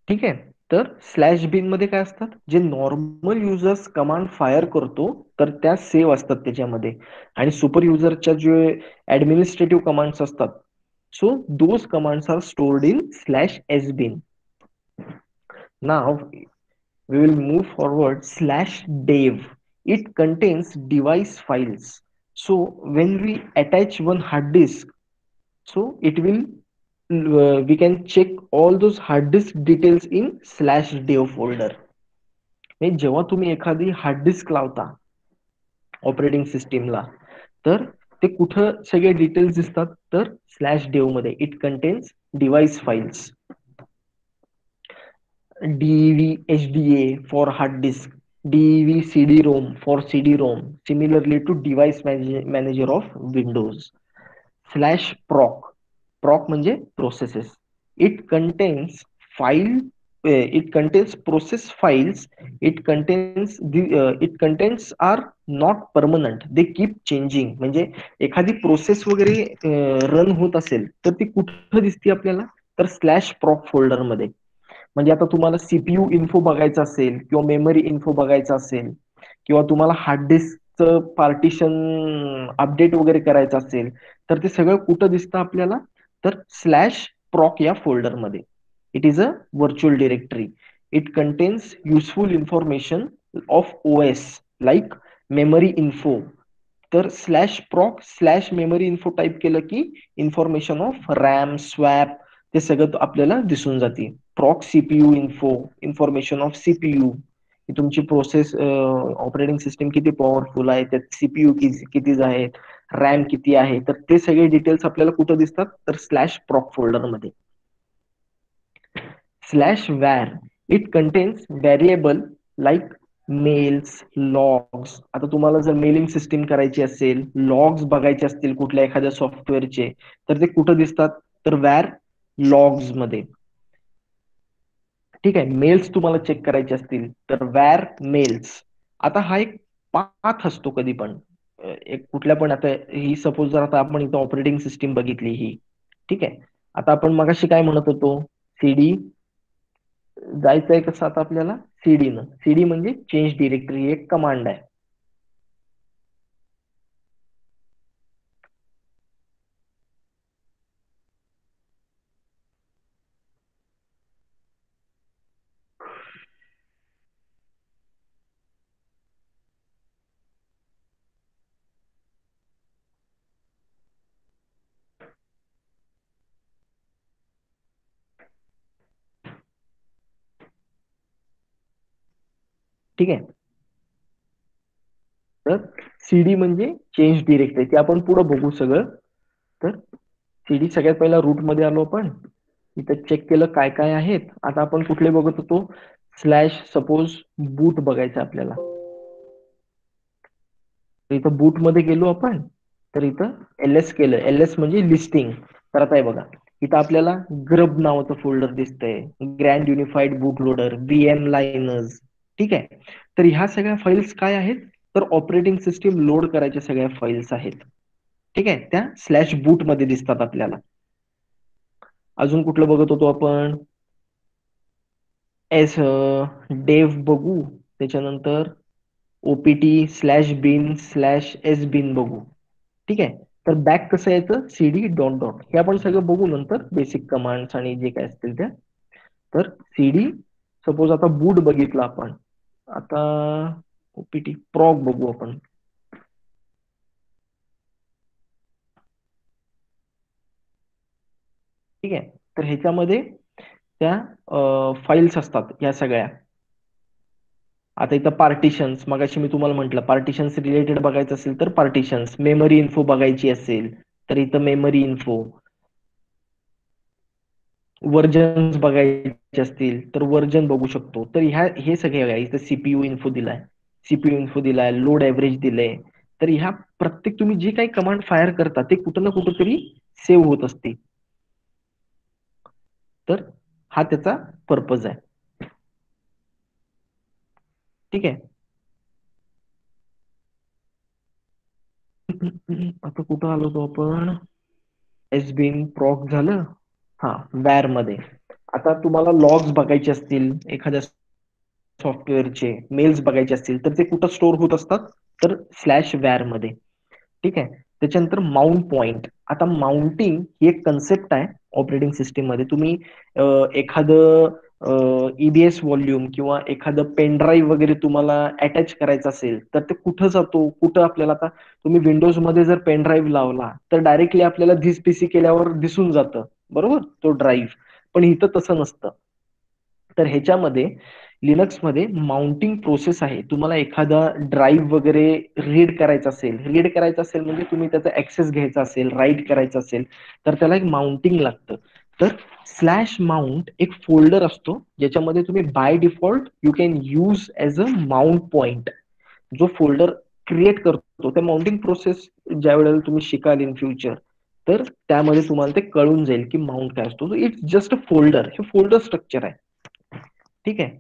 ठीक आहे. तर स्लॅश बिन मध्ये काय असतात, जे नॉर्मल युजर्स कमांड फायर करतो तर त्या सेव्ह असतात त्याच्यामध्ये. आणि सुपर युजरच्या जे ऍडमिनिस्ट्रेटिव्ह कमांड्स असतात, so those commands are stored in slash S bin. नाव we will move forward. Slash dev, it contains device files. So when we attach one hard disk, so it will we can check all those hard disk details in slash dev folder. म्हणजे जेव्हा तुम्ही एखादी hard disk लावता operating सिस्टीमला, तर ते कुठं सगळे डिटेल्स दिसतात तर स्लॅश डेव मध्ये. It contains device files. DVHDA for hard disk, DV CD-ROM for CD-ROM, similarly to device manager of Windows. Slash proc, proc म्हणजे processes. It contains file, it contains process files. It contains are not permanent, they keep changing. म्हणजे एखादी process वगैरे run होत असेल तर ती कुठं दिसते आपल्याला तर स्लॅश प्रॉक फोल्डर मध्ये. म्हणजे आता तुम्हाला सीपीयू इन्फो बघायचा असेल किंवा मेमरी इन्फो बघायचा असेल किंवा तुम्हाला हार्ड डिस्कचं पार्टिशन अपडेट वगैरे करायचं असेल तर ते सगळं कुठं दिसतं आपल्याला तर स्लॅश प्रॉक या फोल्डरमध्ये. It is a virtual directory. It contains useful information of OS like memory info. तर slash प्रॉक slash memory info type केलं की इन्फॉर्मेशन ऑफ रॅम स्वॅप ते सगळं आपल्याला दिसून जाते. Proc CPU info, information of CPU, की तुमची प्रोसेस ऑपरेटिंग सिस्टीम किती पॉवरफुल आहे, त्यात सीपीयू किती आहेत, रॅम किती आहे, तर ते सगळे डिटेल्स आपल्याला कुठं दिसतात तर स्लॅश प्रॉक फोल्डरमध्ये. Slash var, it contains variable like mails, logs. आता तुम्हाला जर मेलिंग सिस्टीम करायची असेल, लॉग्स बघायचे असतील कुठल्या एखाद्या सॉफ्टवेअरचे, तर ते कुठं दिसतात तर वॅर लॉग्स मध्ये. ठीक आहे. मेल्स तुम्हाला चेक करायचे असतील तर वॅर मेल्स. आता हा एक पाथ असतो कधी पण एक कुठल्या पण, आता ही सपोज जर आता आपण इथं ऑपरेटिंग सिस्टीम बघितली ही, ठीक आहे. आता आपण मगाशी काय म्हणत होतो, सीडी जायचंय कसं आता आपल्याला सीडी न. सीडी म्हणजे चेंज डिरेक्टरी, एक कमांड आहे. ठीक आहे. तर सीडी म्हणजे चेंज डिरेक्टरी, ते आपण पुढे बघू सगळं. तर सीडी सगळ्यात पहिला रूट मध्ये आलो आपण, इथं चेक केलं काय काय आहेत. आता आपण कुठले बघत होतो, स्लॅश सपोज बूट बघायचं आपल्याला. तर इथं बूट मध्ये गेलो आपण, तर इथं एलएस केलं. एलएस म्हणजे लिस्टिंग. तर आता हे बघा, इथं आपल्याला ग्रब नावाचं फोल्डर दिसतंय, grand unified boot loader, VM liners. ठीक आहे. तर ह्या सगळ्या फाईल्स काय आहेत तर ऑपरेटिंग सिस्टीम लोड करायच्या सगळ्या फाईल्स आहेत. ठीक आहे. त्या स्लॅश बूट मध्ये दिसतात आपल्याला. अजून कुठलं बघत होतो आपण, एस डेव बघू, त्याच्यानंतर OPT slash bin slash S बिन बघू. ठीक आहे. तर बॅक कसं यायचं, सीडी डॉट डॉट, हे आपण सगळं बघू नंतर, बेसिक कमांड्स आणि जे काय असतील त्या. तर सीडी सपोज आता बूट बघितलं आपण, आता ओपीटी प्रॉक बघू आपण. ठीक आहे. तर ह्याच्यामध्ये त्या फाईल्स असतात या सगळ्या. आता इथं पार्टिशन्स, मगाशी मी तुम्हाला म्हटलं पार्टिशन्स रिलेटेड बघायचं असेल तर पार्टिशन्स, मेमरी इन्फो बघायची असेल तर इथं मेमरी इन्फो. वर्जन्स बघायचे असतील तर वर्जन बघू शकतो. तर हे सगळे बघा, इथं सीपीयू इन्फो दिलाय, सीपीयू इन्फो दिलाय, लोड एव्हरेज दिलंय. तर ह्या प्रत्येक तुम्ही जे काही कमांड फायर करता ते कुठं ना कुठं तरी सेव्ह होत असते. तर हा त्याचा पर्पज आहे. ठीक आहे. आता कुठं आलो होतो आपण? एस बीन प्रॉक झालं. हा, वॅर मध्ये आता तुम्हाला लॉग्स बघायचे असतील एखाद्या सॉफ्टवेअरचे, मेल्स बघायचे असतील तर ते कुठं स्टोअर होत असतात? तर स्लॅश वॅर मध्ये. ठीक आहे. त्याच्यानंतर माउंट पॉइंट. आता माउंटिंग ही एक कन्सेप्ट आहे ऑपरेटिंग सिस्टीम मध्ये. तुम्ही एखादं ईबीएस व्हॉल्यूम किंवा एखादं पेन ड्राईव्ह वगैरे तुम्हाला अटॅच करायचं असेल तर ते कुठं जातो, कुठं आपल्याला, आता तुम्ही विंडोज मध्ये जर पेन ड्राईव्ह लावला तर डायरेक्टली आपल्याला धिस पीसी केल्यावर दिसून जातं, बरोबर, तो ड्राईव्ह. पण इथं तसं नसतं. तर ह्याच्यामध्ये लिनक्समध्ये माउंटिंग प्रोसेस आहे. तुम्हाला एखादा ड्राईव्ह वगैरे रीड करायचा असेल म्हणजे तुम्ही त्याचा ऍक्सेस घ्यायचा असेल, राईट करायचं असेल तर त्याला एक माउंटिंग लागतं. तर स्लॅश माउंट एक फोल्डर असतो ज्याच्यामध्ये तुम्ही by default you can use as a mount point. जो फोल्डर क्रिएट करतो त्या माउंटिंग प्रोसेस ज्या वेळेला तुम्ही शिकाल इन फ्युचर तर त्यामध्ये तुम्हाला ते कळून जाईल की माउंट काय असतो. इट्स जस्ट अ फोल्डर, हे फोल्डर स्ट्रक्चर आहे. ठीक आहे.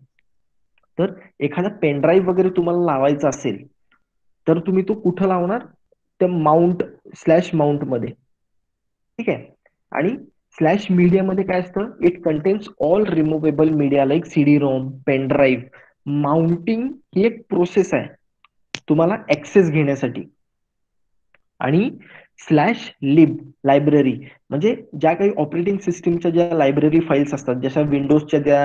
तर एखादा पेनड्राईव्ह वगैरे तुम्हाला लावायचा असेल तर तुम्ही तो कुठं लावणार? त्या माउंट स्लॅश माउंट मध्ये. ठीक आहे. आणि स्लॅश मीडिया मध्ये काय असतं? It contains all removable media like CD ROM, pen drive. Mounting ही एक प्रोसेस आहे तुम्हाला ऍक्सेस घेण्यासाठी. आणि स्लॅश लिब लायब्ररी म्हणजे ज्या काही ऑपरेटिंग सिस्टीमच्या ज्या लायब्ररी फाईल्स असतात, जशा विंडोजच्या त्या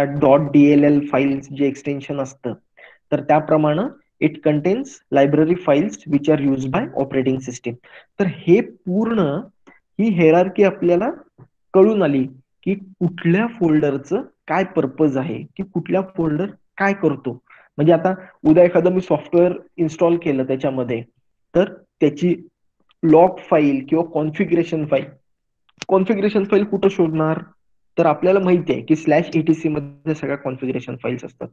.dll फाईल्स जे एक्सटेन्शन असतं, तर त्याप्रमाणे it contains library files which are use by operating system. तर हे पूर्ण ही हेरारकी आपल्याला कळून आली की कुठल्या फोल्डरचं काय पर्पज आहे, की कुठल्या फोल्डर काय करतो. म्हणजे आता उद्या एखादं मी सॉफ्टवेअर इन्स्टॉल केलं त्याच्यामध्ये, तर त्याची लॉग फाईल किंवा कॉन्फिगरेशन फाईल कुठं शोधणार? तर आपल्याला माहिती आहे की स्लॅश एटीसी मध्ये सगळ्या कॉन्फिगरेशन फाईल्स असतात.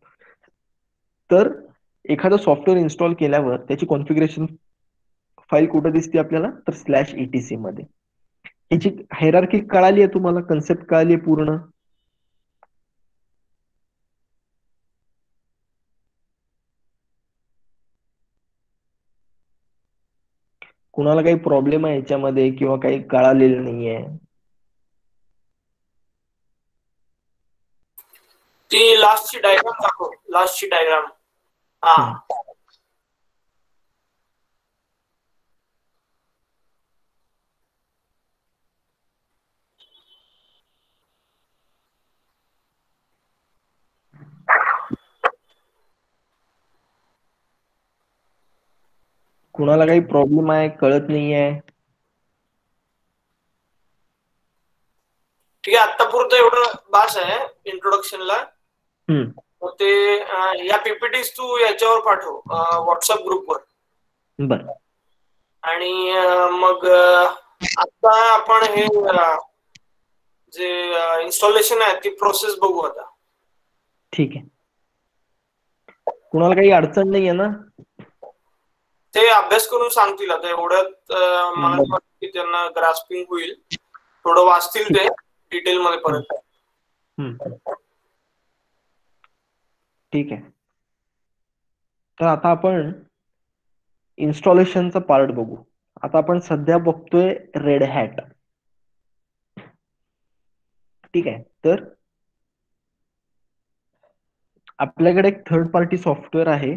तर एखादं सॉफ्टवेअर इन्स्टॉल केल्यावर त्याची कॉन्फिगरेशन फाईल कुठं दिसते आपल्याला? तर स्लॅश एटीसी मध्ये. याची हायरार्की कळाली आहे तुम्हाला? कन्सेप्ट कळाली आहे पूर्ण? कुणाला काही प्रॉब्लेम आहे याच्यामध्ये किंवा काही कळालेलं नाहीये? ती लास्टची डायग्राम दाखव, लास्टची डायग्राम. हा, कुणाला काही प्रॉब्लेम आहे, कळत नाहीये? ठीक आहे. आतापुरतं एवढं बास आहे इंट्रोडक्शनला. मग ते या पीपीटीस तू याच्यावर पाठव व्हॉट्सअप ग्रुपवर. बर. आणि मग आता आपण हे जे इन्स्टॉलेशन आहे ती प्रोसेस बघू आता. ठीक आहे. कुणाला काही अडचण नाहीये ना? ते अभ्यास करून सांगतील आता. एवढ्यात मला वाटतं की त्यांना ग्रास्पिंग होईल. थोडं वाचतील ते डिटेल मध्ये परत. ठीक आहे. तर आता आपण इन्स्टॉलेशनचा पार्ट बघू. आता आपण सध्या बघतोय रेड हॅट. ठीक आहे. तर आपल्याकडे एक थर्ड पार्टी सॉफ्टवेअर आहे,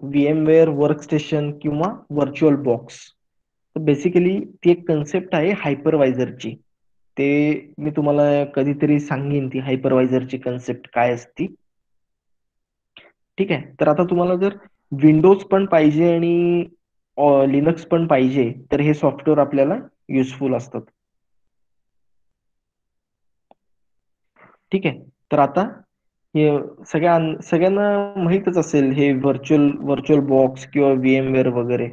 VMware वर्कस्टेशन किंवा व्हर्च्युअल बॉक्स. तर बेसिकली ती एक कन्सेप्ट आहे हायपरवायझरची. ते मी तुम्हाला कधीतरी सांगेन ती हायपरवायझरची कन्सेप्ट काय असती. ठीक आहे. तर आता तुम्हाला जर विंडोज पण पाहिजे आणि लिनक्स पण पाहिजे तर हे सॉफ्टवेअर आपल्याला युजफुल असतात. ठीक आहे. तर आता हे सगळ्यांना माहीतच असेल हे व्हर्च्युअल बॉक्स किंवा VMware वगैरे.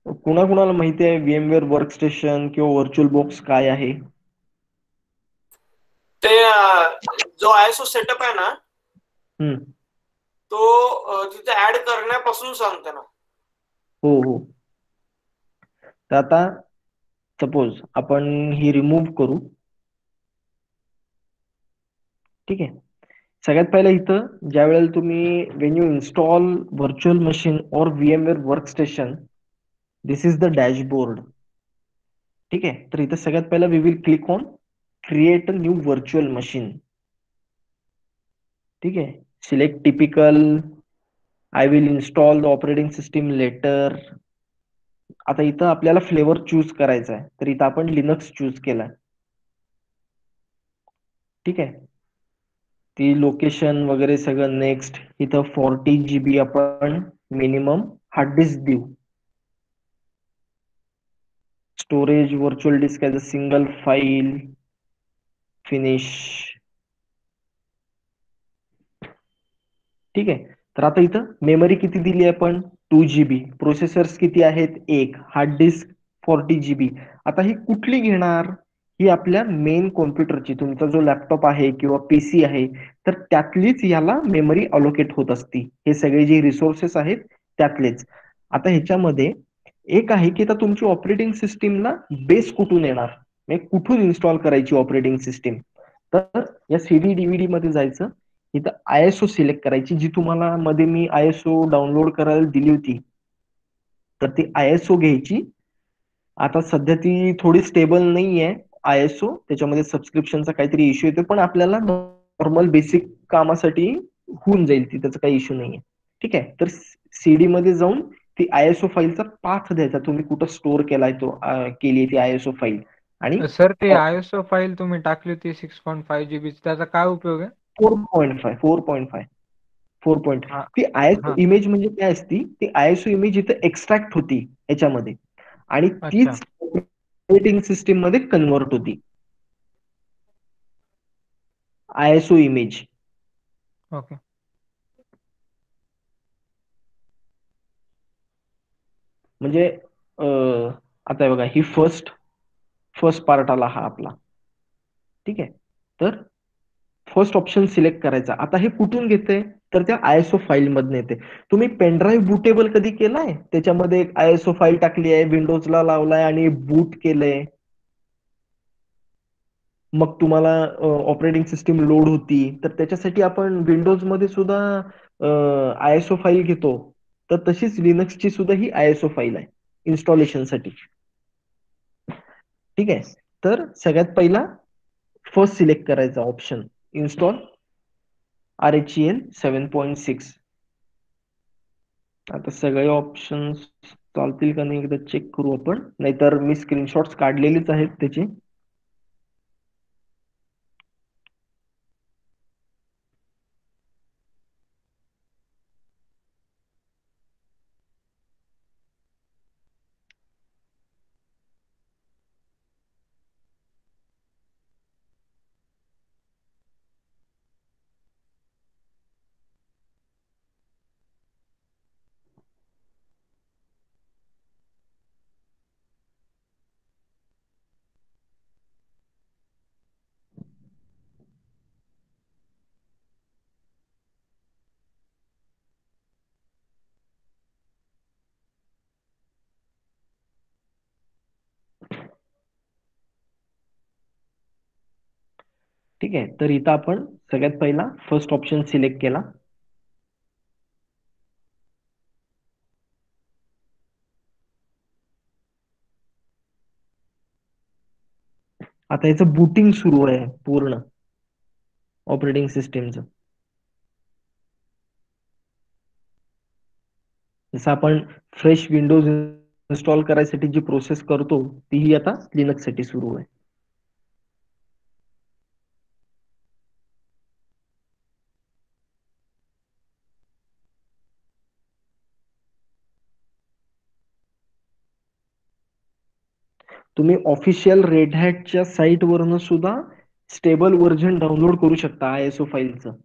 कुणाकुणाला माहिती आहे VMware वर्कस्टेशन किंवा व्हर्च्युअल बॉक्स काय आहे? ते जो आयएसओ सेटअप आहे ना हम्म. तो तिथे ऍड करण्यापासून सांगते ना. हो हो. तर आता सपोज आपण ही रिमूव्ह करू. ठीक आहे. सगळ्यात पहिला इथं ज्या वेळेला तुम्ही when you install virtual machine और VMware workstation, this is the dashboard. ठीक आहे. तर इथं सगळ्यात पहिला we will click on create a new virtual machine. ठीक आहे. Select typical. I will install the operating system later. आता इथं आपल्याला फ्लेवर चूज करायचा आहे, तर इथं आपण लिनक्स चूज केलाय. ठीक आहे. ती लोकेशन वगैरे सगळं नेक्स्ट. इथं 40 GB आपण मिनिमम हार्ड डिस्क देऊ. Storage virtual disk as a single file. Finish. ठीक आहे. तर आता इथं मेमरी किती दिली आहे आपण? 2 GB. प्रोसेसर्स किती आहेत? 1. Hard disk 40 GB. आता ही कुठली घेणार? ही आपल्या मेन कॉम्प्युटरची, तुमचा जो लॅपटॉप आहे किंवा PC आहे, तर त्यातलीच याला मेमरी अलोकेट होत असती. हे सगळे जे रिसोर्सेस आहेत त्यातलेच. आता ह्याच्यामध्ये एक आहे की आता तुमची ऑपरेटिंग सिस्टीमला बेस कुठून येणार, म्हणजे कुठून इन्स्टॉल करायची ऑपरेटिंग सिस्टीम. तर या CD DVD मध्ये जायचं. इथं ISO सिलेक्ट करायची, जी तुम्हाला मध्ये मी ISO डाउनलोड करायला दिली होती. तर ती ISO घ्यायची. आता सध्या ती थोडी स्टेबल नाहीये ISO, त्याच्यामध्ये सबस्क्रिप्शनचा काहीतरी इश्यू येतो, पण आपल्याला नॉर्मल बेसिक कामासाठी होऊन जाईल ती, त्याचा काही इश्यू नाहीये. ठीक आहे. तर CD मध्ये जाऊन ती ISO फाईलचा पाथ द्यायचा, तुम्ही कुठं स्टोअर केलाय तो, केली ती ISO फाईल. आणि सर ते ISO फाईल तुम्ही टाकली होती 6.5 GB, त्याचा काय उपयोग आहे? 4.5 4.5 हा ती ISO हा. इमेज म्हणजे काय असती, ती ISO इमेज इथं एक्स्ट्रॅक्ट होती याच्यामध्ये, आणि अच्छा. तीच ऑपरेटिंग सिस्टीम मध्ये कन्वर्ट होती. ISO image. ओके. म्हणजे आता हे बघा, ही फर्स्ट पार्ट आला हा आपला. ठीक आहे. तर फर्स्ट ऑप्शन सिलेक्ट करायचा. आता हे कुठून घेते, तर त्या ISO फाईल मधून येते. तुम्ही पेनड्राईव्ह बुटेबल कधी केलाय? त्याच्यामध्ये एक ISO फाईल टाकली आहे, विंडोजला लावलाय आणि बूट केलंय, मग तुम्हाला ऑपरेटिंग सिस्टीम लोड होती, तर त्याच्यासाठी आपण विंडोज मध्ये सुद्धा ISO फाईल घेतो. तर तशीच लिनक्सची सुद्धा ही ISO फाईल आहे इन्स्टॉलेशनसाठी. ठीक आहे. तर सगळ्यात पहिला फर्स्ट सिलेक्ट करायचा ऑप्शन, इन्स्टॉल RHEL 7.6. आता सगळे ऑप्शन चालतील का नाही एकदा चेक करू आपण, नाहीतर मी स्क्रीनशॉट्स काढलेलेच आहेत त्याचे. ठीक आहे. तर इथं आपण सगळ्यात पहिला फर्स्ट ऑप्शन सिलेक्ट केला. आता याचं बुटिंग सुरू आहे पूर्ण ऑपरेटिंग सिस्टीमचं. जसं आपण फ्रेश विंडोज इन्स्टॉल करायसाठी जी प्रोसेस करतो, तीही आता लिनक्स साठी सुरू आहे. तुम्ही ऑफिशियल रेड हॅटच्या साईट वरून सुद्धा स्टेबल व्हर्जन डाउनलोड करू शकता ISO फाईलचं.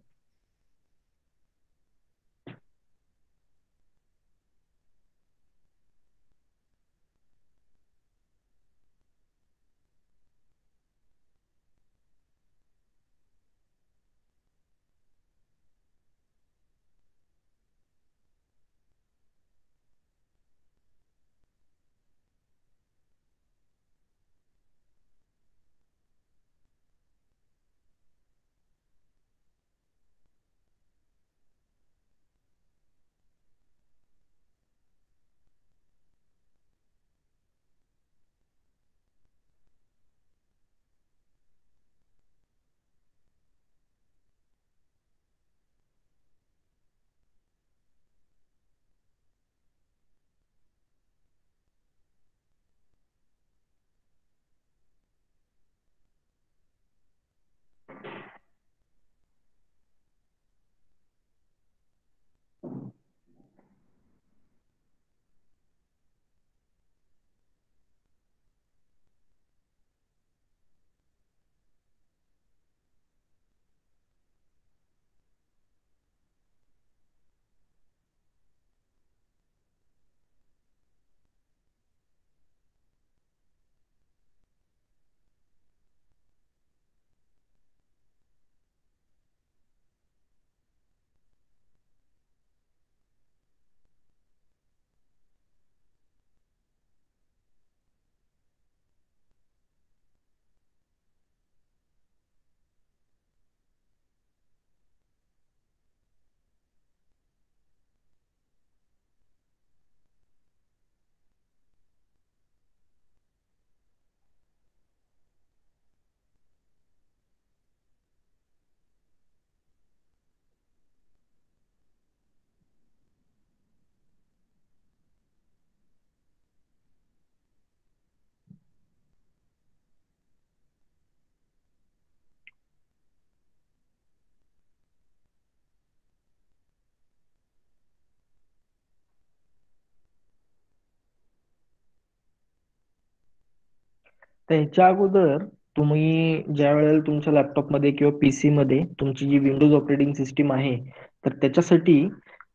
तर ह्याच्या अगोदर तुम्ही ज्या वेळेला तुमच्या लॅपटॉपमध्ये किंवा पीसी मध्ये तुमची जी विंडोज ऑपरेटिंग सिस्टीम आहे, तर त्याच्यासाठी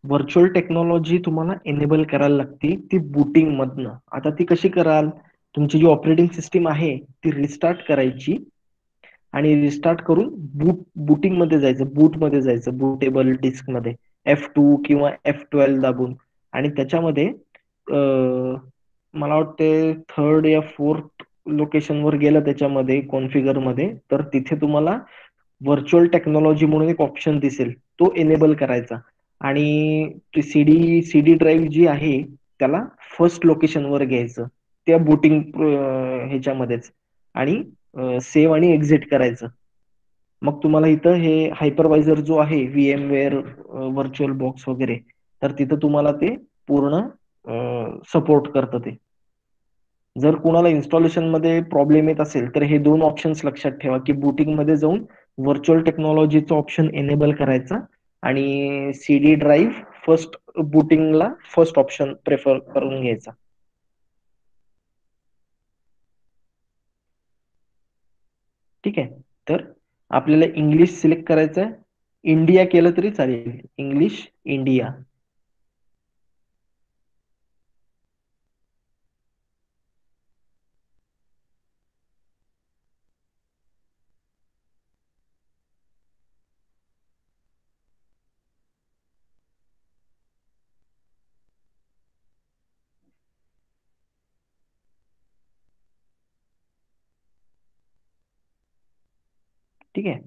व्हर्च्युअल टेक्नॉलॉजी तुम्हाला एनेबल करायला लागते ती बूटिंग मधनं. आता ती कशी कराल? तुमची जी ऑपरेटिंग सिस्टीम आहे ती रिस्टार्ट करायची आणि रिस्टार्ट करून बुटिंग मध्ये जायचं, बूट मध्ये जायचं, बुटेबल डिस्क मध्ये F2 किंवा F12 दाबून. आणि त्याच्यामध्ये मला वाटते थर्ड या फोर्थ लोकेशनवर गेलं त्याच्यामध्ये कॉन्फिगर मध्ये, तर तिथे तुम्हाला व्हर्च्युअल टेक्नॉलॉजी म्हणून एक ऑप्शन दिसेल, तो एनेबल करायचा. आणि सीडी ड्राईव्ह जी आहे त्याला फर्स्ट लोकेशनवर घ्यायचं त्या बुटिंग ह्याच्यामध्येच, आणि सेव्ह आणि एक्झिट करायचं. मग तुम्हाला इथं हे हायपरवायझर जो आहे VMware व्हर्च्युअल बॉक्स वगैरे, तर तिथं तुम्हाला ते पूर्ण सपोर्ट करतं ते. जर कोणाला इन्स्टॉलेशन मध्ये प्रॉब्लेम येत असेल तर हे दोन ऑप्शन्स लक्षात ठेवा, की बुटिंग मध्ये जाऊन व्हर्च्युअल टेक्नॉलॉजीचा ऑप्शन एनेबल करायचा आणि सीडी ड्राईव्ह फर्स्ट बुटिंगला फर्स्ट ऑप्शन प्रेफर करून घ्यायचा. ठीक आहे. तर आपल्याला इंग्लिश सिलेक्ट करायचं आहे. इंडिया केलं तरी चालेल, इंग्लिश इंडिया. ठीक आहे.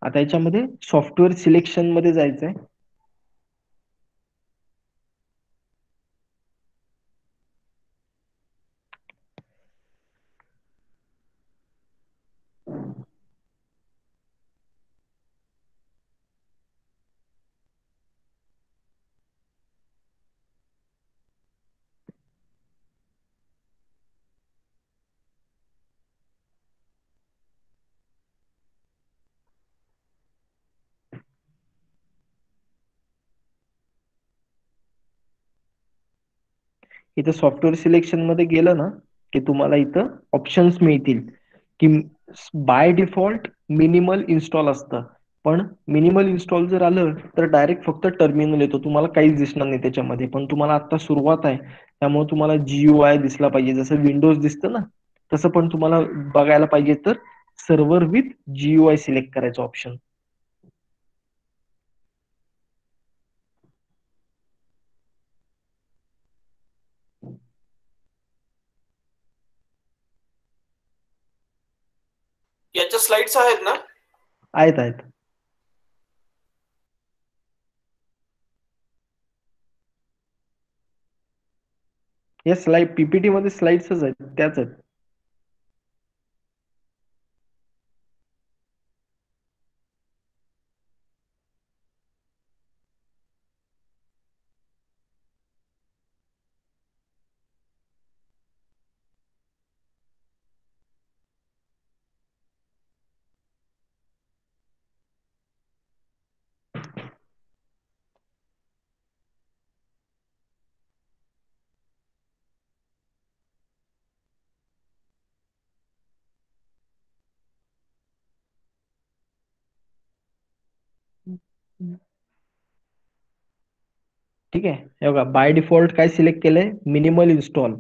आता याच्यामध्ये सॉफ्टवेअर सिलेक्शन मध्ये जायचंय. इथं सॉफ्टवेअर सिलेक्शन मध्ये गेलं ना की तुम्हाला इथं ऑप्शन्स मिळतील, की बाय डिफॉल्ट मिनिमल इन्स्टॉल असतं. पण मिनिमल इन्स्टॉल जर आलं तर डायरेक्ट फक्त टर्मिनल येतो, तुम्हाला काहीच दिसणार नाही त्याच्यामध्ये. पण तुम्हाला आता सुरुवात आहे त्यामुळे तुम्हाला GUI दिसला पाहिजे, जसं विंडोज दिसतं ना तसं पण तुम्हाला बघायला पाहिजे. तर सर्व्हर विथ GUI सिलेक्ट करायचं ऑप्शन. याच्या स्लाइड्स आहेत ना? आहेत आहेत. या स्लाइड PPT मध्ये स्लाइड्सच आहेत, त्याच आहेत. ठीक आहे. हे बघा, बाय डिफॉल्ट काय सिलेक्ट केलंय? Minimal install.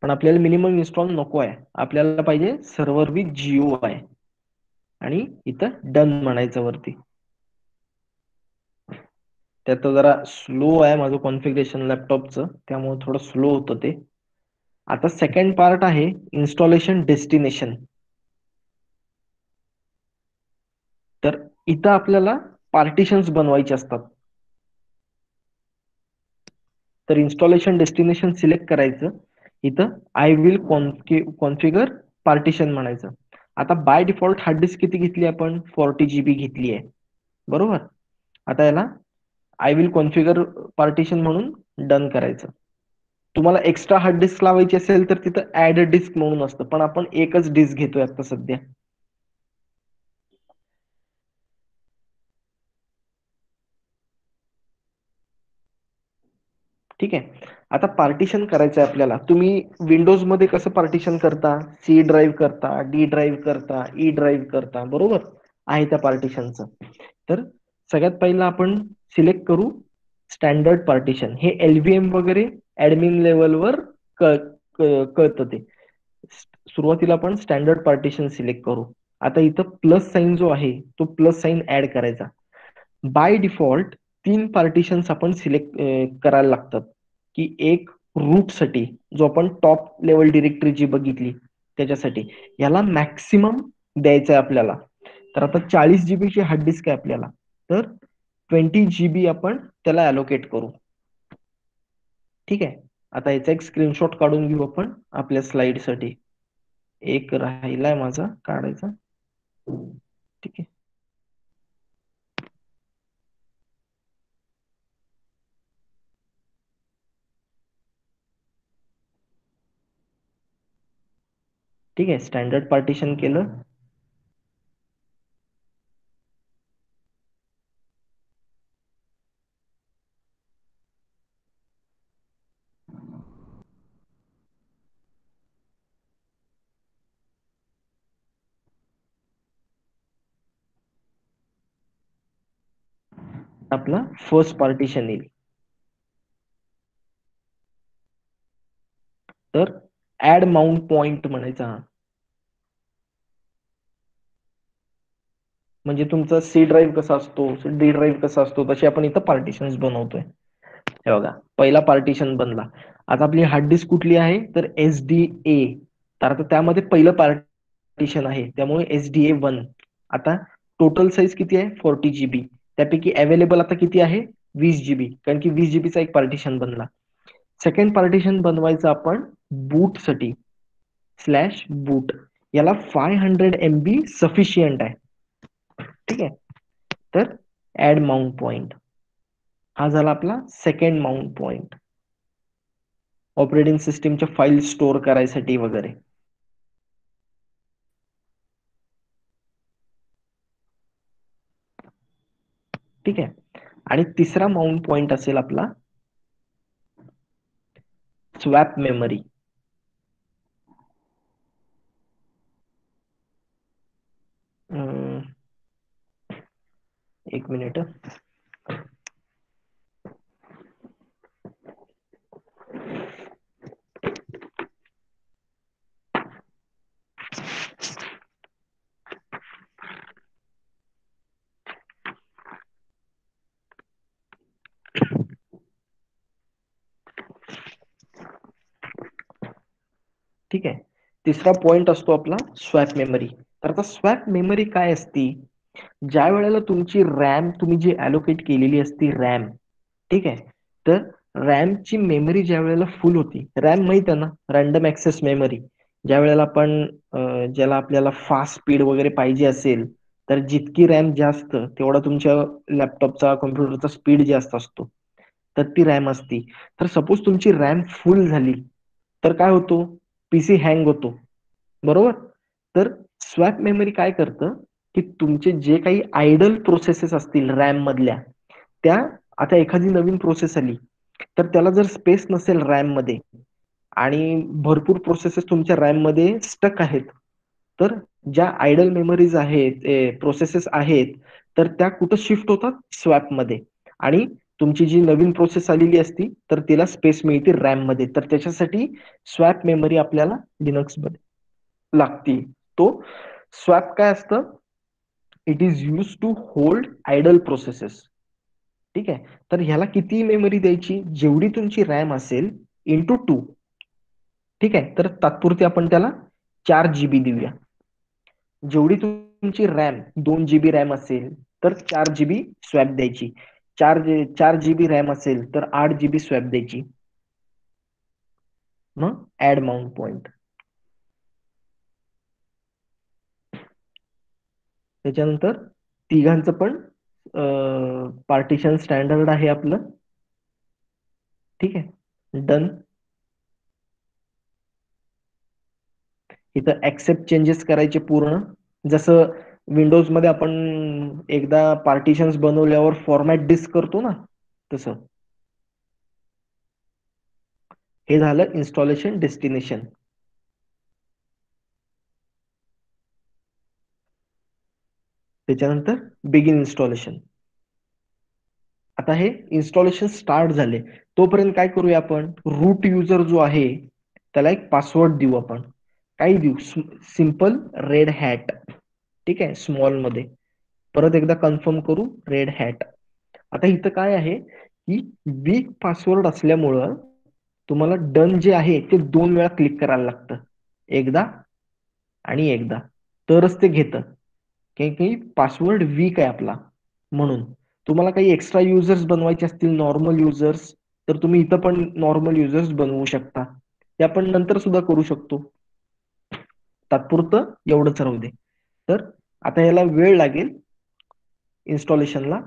पण आपल्याला मिनिमल इन्स्टॉल नको आहे, आपल्याला पाहिजे सर्व्हर विथ GUI. आणि इथं डन म्हणायचं वरती. त्यात जरा स्लो आहे माझं कॉन्फिगरेशन लॅपटॉपचं, त्यामुळे थोडं स्लो होतं ते. आता सेकंड पार्ट आहे इन्स्टॉलेशन डेस्टिनेशन. तर इथं आपल्याला पार्टिशन्स बनवायचे असतात. तर इन्स्टॉलेशन डेस्टिनेशन सिलेक्ट करायचं. इथं आय विल कॉन्फिगर पार्टिशन म्हणायचं. आता बाय डिफॉल्ट हार्ड डिस्क किती घेतली आपण? 40 GB घेतली आहे, बरोबर. आता याला आय विल कॉन्फिगर पार्टिशन म्हणून डन करायचं. तुम्हाला एक्स्ट्रा हार्ड डिस्क लावायची असेल तर तिथं ऍड डिस्क म्हणून असतं, पण आपण एकच डिस्क घेतोय आता सध्या. ठीक आहे. आता पार्टिशन करायचं आहे आपल्याला. तुम्ही विंडोज मध्ये कसं पार्टिशन करता? सी ड्राईव्ह करता, डी ड्राईव्ह करता, ई ड्राईव्ह करता, बरोबर आहे त्या पार्टिशनचं. तर सगळ्यात पहिला आपण सिलेक्ट करू स्टँडर्ड पार्टिशन. हे एलव्हीएम वगैरे ऍडमिन लेवलवर कळतं ते. सुरुवातीला आपण स्टँडर्ड पार्टिशन सिलेक्ट करू. आता इथं प्लस साईन जो आहे तो प्लस साईन ऍड करायचा. बाय डिफॉल्ट 3 पार्टिशन्स आपण सिलेक्ट करायला लागतात, की एक रूटसाठी जो आपण टॉप लेवल डिरेक्टरी जी बघितली त्याच्यासाठी याला मॅक्सिमम द्यायचं आहे आपल्याला. तर आता 40 GB ची हार्ड डिस्क आहे आपल्याला, तर 20 GB आपण त्याला अलोकेट करू. ठीक आहे. आता याचा एक स्क्रीनशॉट काढून घेऊ आपण आपल्या स्लाइडसाठी. एक राहिलाय माझा काढायचा. ठीक आहे. ठीक आहे, स्टँडर्ड पार्टिशन केलं. आपला फर्स्ट पार्टिशन येईल. तर ऍड माउंट पॉइंट म्हणायचा हा. म्हणजे तुमचा सी ड्राईव्ह कसा असतो, डी ड्राईव्ह कसा असतो, तसे आपण इथं पार्टिशन्स बनवतोय. हे बघा, पहिला पार्टिशन बनला. आता आपली हार्ड डिस्क कुठली आहे? तर SDA. तर आता त्यामध्ये पहिलं पार्टिशन आहे, त्यामुळे SDA 1. आता टोटल साईज किती आहे? 40 GB. त्यापैकी अवेलेबल आता किती आहे? 20 GB, कारण की 20 GB चा एक पार्टिशन बनला. सेकंड पार्टिशन बनवायचं आपण बूटसाठी /boot. याला 500 MB सफिशियंट आहे. ठीक आहे. तर ऍड माउंट पॉइंट हा झाला आपला सेकंड माउंट पॉइंट, ऑपरेटिंग सिस्टीमच्या फाईल स्टोअर करायसाठी वगैरे. ठीक आहे. आणि तिसरा माउंट पॉइंट असेल आपला स्वॅप मेमरी. एक मिनिट. ठीक आहे. तिसरा पॉइंट असतो आपला स्वॅप मेमरी. तर आता स्वॅप मेमरी काय असती? ज्या वेळेला तुमची रॅम तुम्ही जी अलोकेट केलेली असती रॅम, ठीक आहे, तर रॅमची मेमरी ज्या वेळेला फुल होती, रॅम माहित आहे ना, रॅन्डम ऍक्सेस मेमरी. ज्या वेळेला आपण ज्याला आपल्याला फास्ट स्पीड वगैरे पाहिजे असेल, तर जितकी रॅम जास्त तेवढा तुमच्या लॅपटॉपचा कॉम्प्युटरचा स्पीड जास्त असतो, तर ती रॅम असती. तर सपोज तुमची रॅम फुल झाली तर काय होतो? पीसी हँग होतो, बरोबर. तर स्वॅप मेमरी काय करतं, की तुमचे जे काही आयडल प्रोसेसेस असतील रॅम मधल्या, त्या आता एखादी नवीन प्रोसेस आली तर त्याला जर स्पेस नसेल रॅम मध्ये आणि भरपूर प्रोसेसेस तुमच्या रॅम मध्ये स्टक आहेत, तर ज्या आयडल मेमरीज आहेत, प्रोसेसेस आहेत, तर त्या कुठं शिफ्ट होतात? स्वॅप मध्ये. आणि तुमची जी नवीन प्रोसेस आलेली असती तर तिला स्पेस मिळते रॅम मध्ये. तर त्याच्यासाठी स्वॅप मेमरी आपल्याला लिनक्स मध्ये लागते. तो स्वॅप काय असतं? It is use to hold idle processes. ठीक आहे. तर ह्याला किती मेमरी द्यायची? जेवढी तुमची रॅम असेल इंटू 2. ठीक आहे. तर तात्पुरती आपण त्याला 4 GB देऊया. जेवढी तुमची रॅम 2 GB रॅम असेल तर 4 GB स्वॅप द्यायची. 4 GB रॅम असेल तर 8 GB स्वॅप द्यायची. मग ऍड माउंट पॉइंट. त्याच्यानंतर तिघांचं पण पार्टिशन स्टँडर्ड आहे आपलं. ठीक आहे. डन. इथं ऍक्सेप्ट चेंजेस करायचे पूर्ण. जसं विंडोज मध्ये आपण एकदा पार्टिशन्स बनवल्यावर फॉर्मॅट डिस्क करतो ना, तसं. हे झालं इन्स्टॉलेशन डेस्टिनेशन. त्याच्यानंतर बिगिन इन्स्टॉलेशन. आता हे इन्स्टॉलेशन स्टार्ट झाले तोपर्यंत काय करूया आपण, रूट युजर जो आहे त्याला एक पासवर्ड देऊ आपण. काय देऊ, सिंपल रेड हॅट. ठीक आहे, स्मॉल मध्ये. परत एकदा कन्फर्म करू, रेड हॅट. आता इथं काय आहे की वीक पासवर्ड असल्यामुळं तुम्हाला डन जे आहे ते 2 वेळा क्लिक करायला लागतं, एकदा आणि एकदा, तरच ते घेतं. की पासवर्ड वीक आहे आपला. म्हणून तुम्हाला काही एक्स्ट्रा युजर्स बनवायचे असतील, नॉर्मल युजर्स, तर तुम्ही इथं पण नॉर्मल युजर्स बनवू शकता. ते आपण नंतर सुद्धा करू शकतो. तात्पुरतं एवढंच राहू दे. तर आता याला वेळ लागेल इन्स्टॉलेशनला.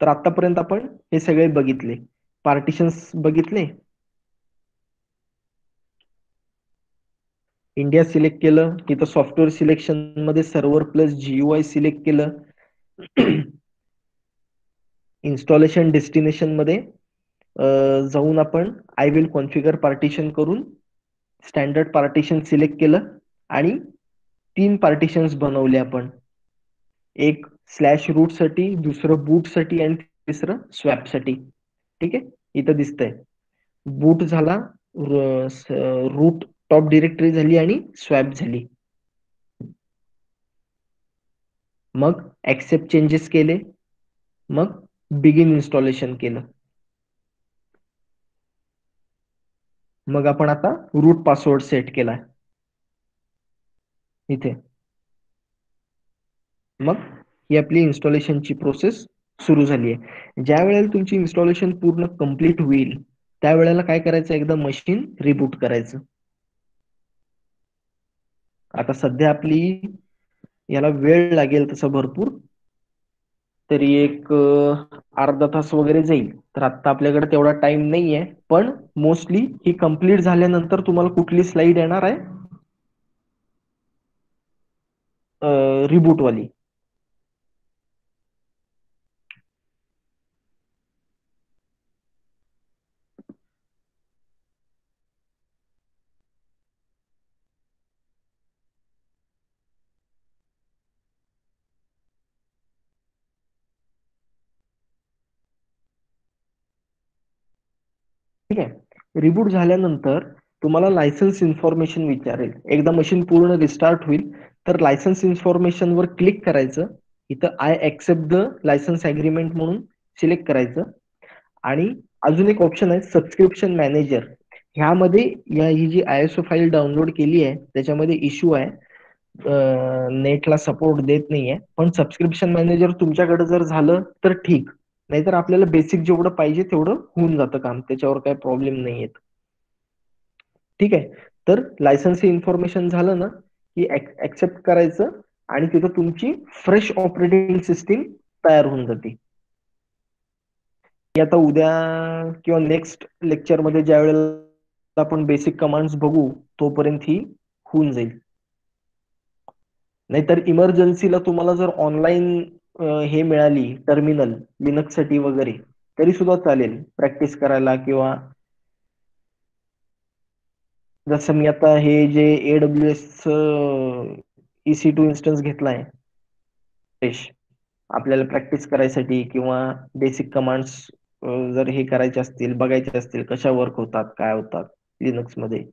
तर आतापर्यंत आपण हे सगळे बघितले, पार्टिशन्स बघितले, इंडिया सिलेक्ट केलं, इथं सॉफ्टवेअर सिलेक्शन मध्ये सर्व्हर प्लस GUI सिलेक्ट केलं. इन्स्टॉलेशन डेस्टिनेशन मध्ये जाऊन आपण आय विल कॉन्फिगर पार्टिशन करून स्टँडर्ड पार्टिशन सिलेक्ट केलं आणि 3 पार्टिशन्स बनवले आपण. एक स्लॅश रूट साठी, दुसरं बूट साठी आणि तिसरं स्वॅप साठी. ठीक आहे, इथं दिसतंय बूट झाला, रूट टॉप डिरेक्टरी झाली आणि स्वॅप झाली. मग ऍक्सेप्ट चेंजेस केले, मग बिगिन इन्स्टॉलेशन केलं. मग आपण आता रूट पासवर्ड सेट केलाय इथे. मग ही आपली इन्स्टॉलेशनची प्रोसेस सुरू झाली आहे. ज्या वेळेला तुमची इन्स्टॉलेशन पूर्ण कम्प्लीट होईल त्यावेळेला काय करायचं, एकदा मशीन रिबूट करायचं. आता सध्या आपली याला वेळ लागेल तसं भरपूर, तरी एक अर्धा तास वगैरे जाईल. तर आता आपल्याकडे तेवढा टाइम नाहीये, पण मोस्टली ही कम्प्लीट झाल्यानंतर तुम्हाला कुठली स्लाइड येणार आहे, रिबूट वाली. ठीक आहे, रिबूट झाल्यानंतर तुम्हाला लायसन्स इन्फॉर्मेशन विचारेल. एकदा मशीन पूर्ण रिस्टार्ट होईल तर लायसन्स इन्फॉर्मेशन वर क्लिक करायचं. इथं I accept the licence agreement म्हणून सिलेक्ट करायचं. आणि अजून एक ऑप्शन आहे सबस्क्रिप्शन मॅनेजर. ह्यामध्ये ही जी ISO फाईल डाउनलोड केली आहे त्याच्यामध्ये इश्यू आहे, नेटला सपोर्ट देत नाहीये. पण सबस्क्रिप्शन मॅनेजर तुमच्याकडे जर झालं तर ठीक, नाहीतर आपल्याला बेसिक जेवढं पाहिजे तेवढं होऊन जातं काम, त्याच्यावर काही प्रॉब्लेम नाही येत. ठीक आहे, तर लायसन्स इन्फॉर्मेशन झालं ना की ऍक्सेप्ट करायचं आणि तिथं तुमची फ्रेश ऑपरेटिंग सिस्टीम तयार होऊन जाते. आता उद्या किंवा नेक्स्ट लेक्चर मध्ये ज्या वेळेला आपण बेसिक कमांड्स बघू तोपर्यंत ही होऊन जाईल. नाहीतर इमर्जन्सीला तुम्हाला जर ऑनलाईन हे मिळाली टर्मिनल लिनक्स साठी वगैरे तरी सुद्धा चालेल प्रॅक्टिस करायला. किंवा जसं मी आता हे जे AWS EC2 इन्स्टन्स घेतलाय फ्रेश आपल्याला प्रॅक्टिस करायसाठी, किंवा बेसिक कमांड्स जर हे करायचे असतील, बघायचे असतील कशा वर्क होतात, काय होतात लिनक्स मध्ये.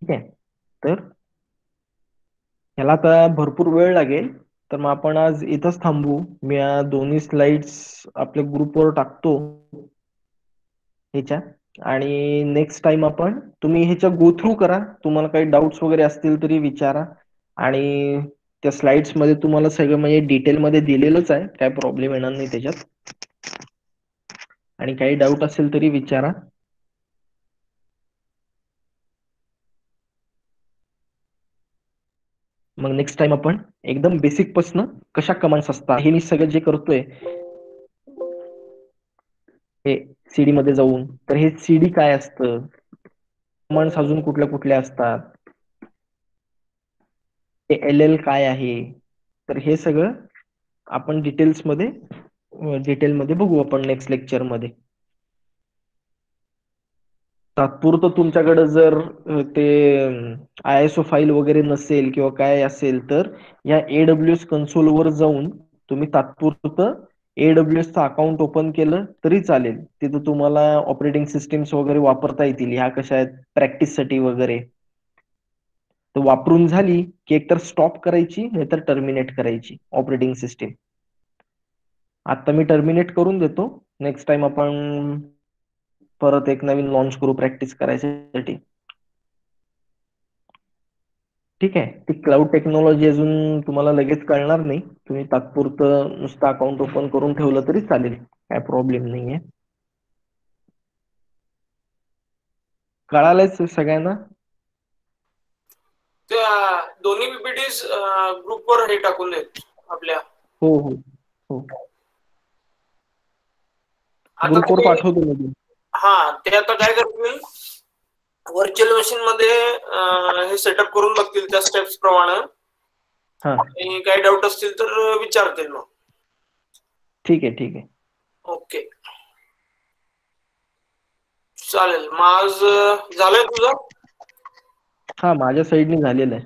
ठीक आहे, तर ह्याला आता भरपूर वेळ लागेल, तर मग आपण आज इथंच थांबू. मी या दोन्ही स्लाइड्स आपल्या ग्रुपवर टाकतो ह्याच्या. आणि नेक्स्ट टाइम आपण तुम्ही ह्याच्या गो थ्रू करा, तुम्हाला काही डाऊट्स वगैरे असतील तरी विचारा. आणि त्या स्लाइड्स मध्ये तुम्हाला सगळं म्हणजे डिटेल मध्ये दिलेलंच आहे, काय प्रॉब्लेम येणार नाही त्याच्यात. आणि काही डाऊट असेल तरी विचारा. मग नेक्स्ट टाइम आपण एकदम बेसिक पासन कशा कमांड्स असतात हे मी सगळं जे करतोय हे सीडी मध्ये जाऊन, तर हे सीडी काय असतं, कमांड्स अजून कुठल्या कुठल्या असतात, हे एल एल काय आहे, तर हे सगळं आपण डिटेलमध्ये बघू आपण नेक्स्ट लेक्चर मध्ये. तात्पुरतं तुमच्याकडे जर ते ISO फाईल वगैरे नसेल किंवा काय असेल, तर या AWS कन्सोल वर जाऊन तुम्ही तात्पुरतं AWS चं अकाउंट ओपन केलं तरी चालेल. तिथं तुम्हाला ऑपरेटिंग सिस्टीम्स वगैरे वापरता येतील. ह्या कशा आहेत प्रॅक्टिस साठी वगैरे. तर वापरून झाली की एकतर स्टॉप करायची नाहीतर टर्मिनेट करायची ऑपरेटिंग सिस्टीम. आता मी टर्मिनेट करून देतो. नेक्स्ट टाइम आपण परत एक नवीन लॉन्च करू प्रॅक्टिस करायसाठी. ठीक आहे. ती क्लाउड टेक्नॉलॉजी अजून तुम्हाला लगेच कळणार नाही. तुम्ही तात्पुरतं नुसतं अकाउंट ओपन करून ठेवलं तरी चालेल, काय प्रॉब्लेम नाहीये. कळालंच सगळ्यांना? त्या दोन्ही पीपीटीज ग्रुपवर हे टाकून देत आपल्या. हो हो हो, आता ग्रुपवर तुम्ही पाठवतो मी. ते आता काय करतील, व्हर्च्युअल मशीन मध्ये हे सेटअप करून बघतील त्या स्टेप्स प्रमाणे. हा आणि काही डाऊट असतील तर विचारतील मग. ठीक आहे ठीक आहे. ओके चालेल. मग आज झालंय तुझं? हा माझ्या साईडने झालेलं आहे.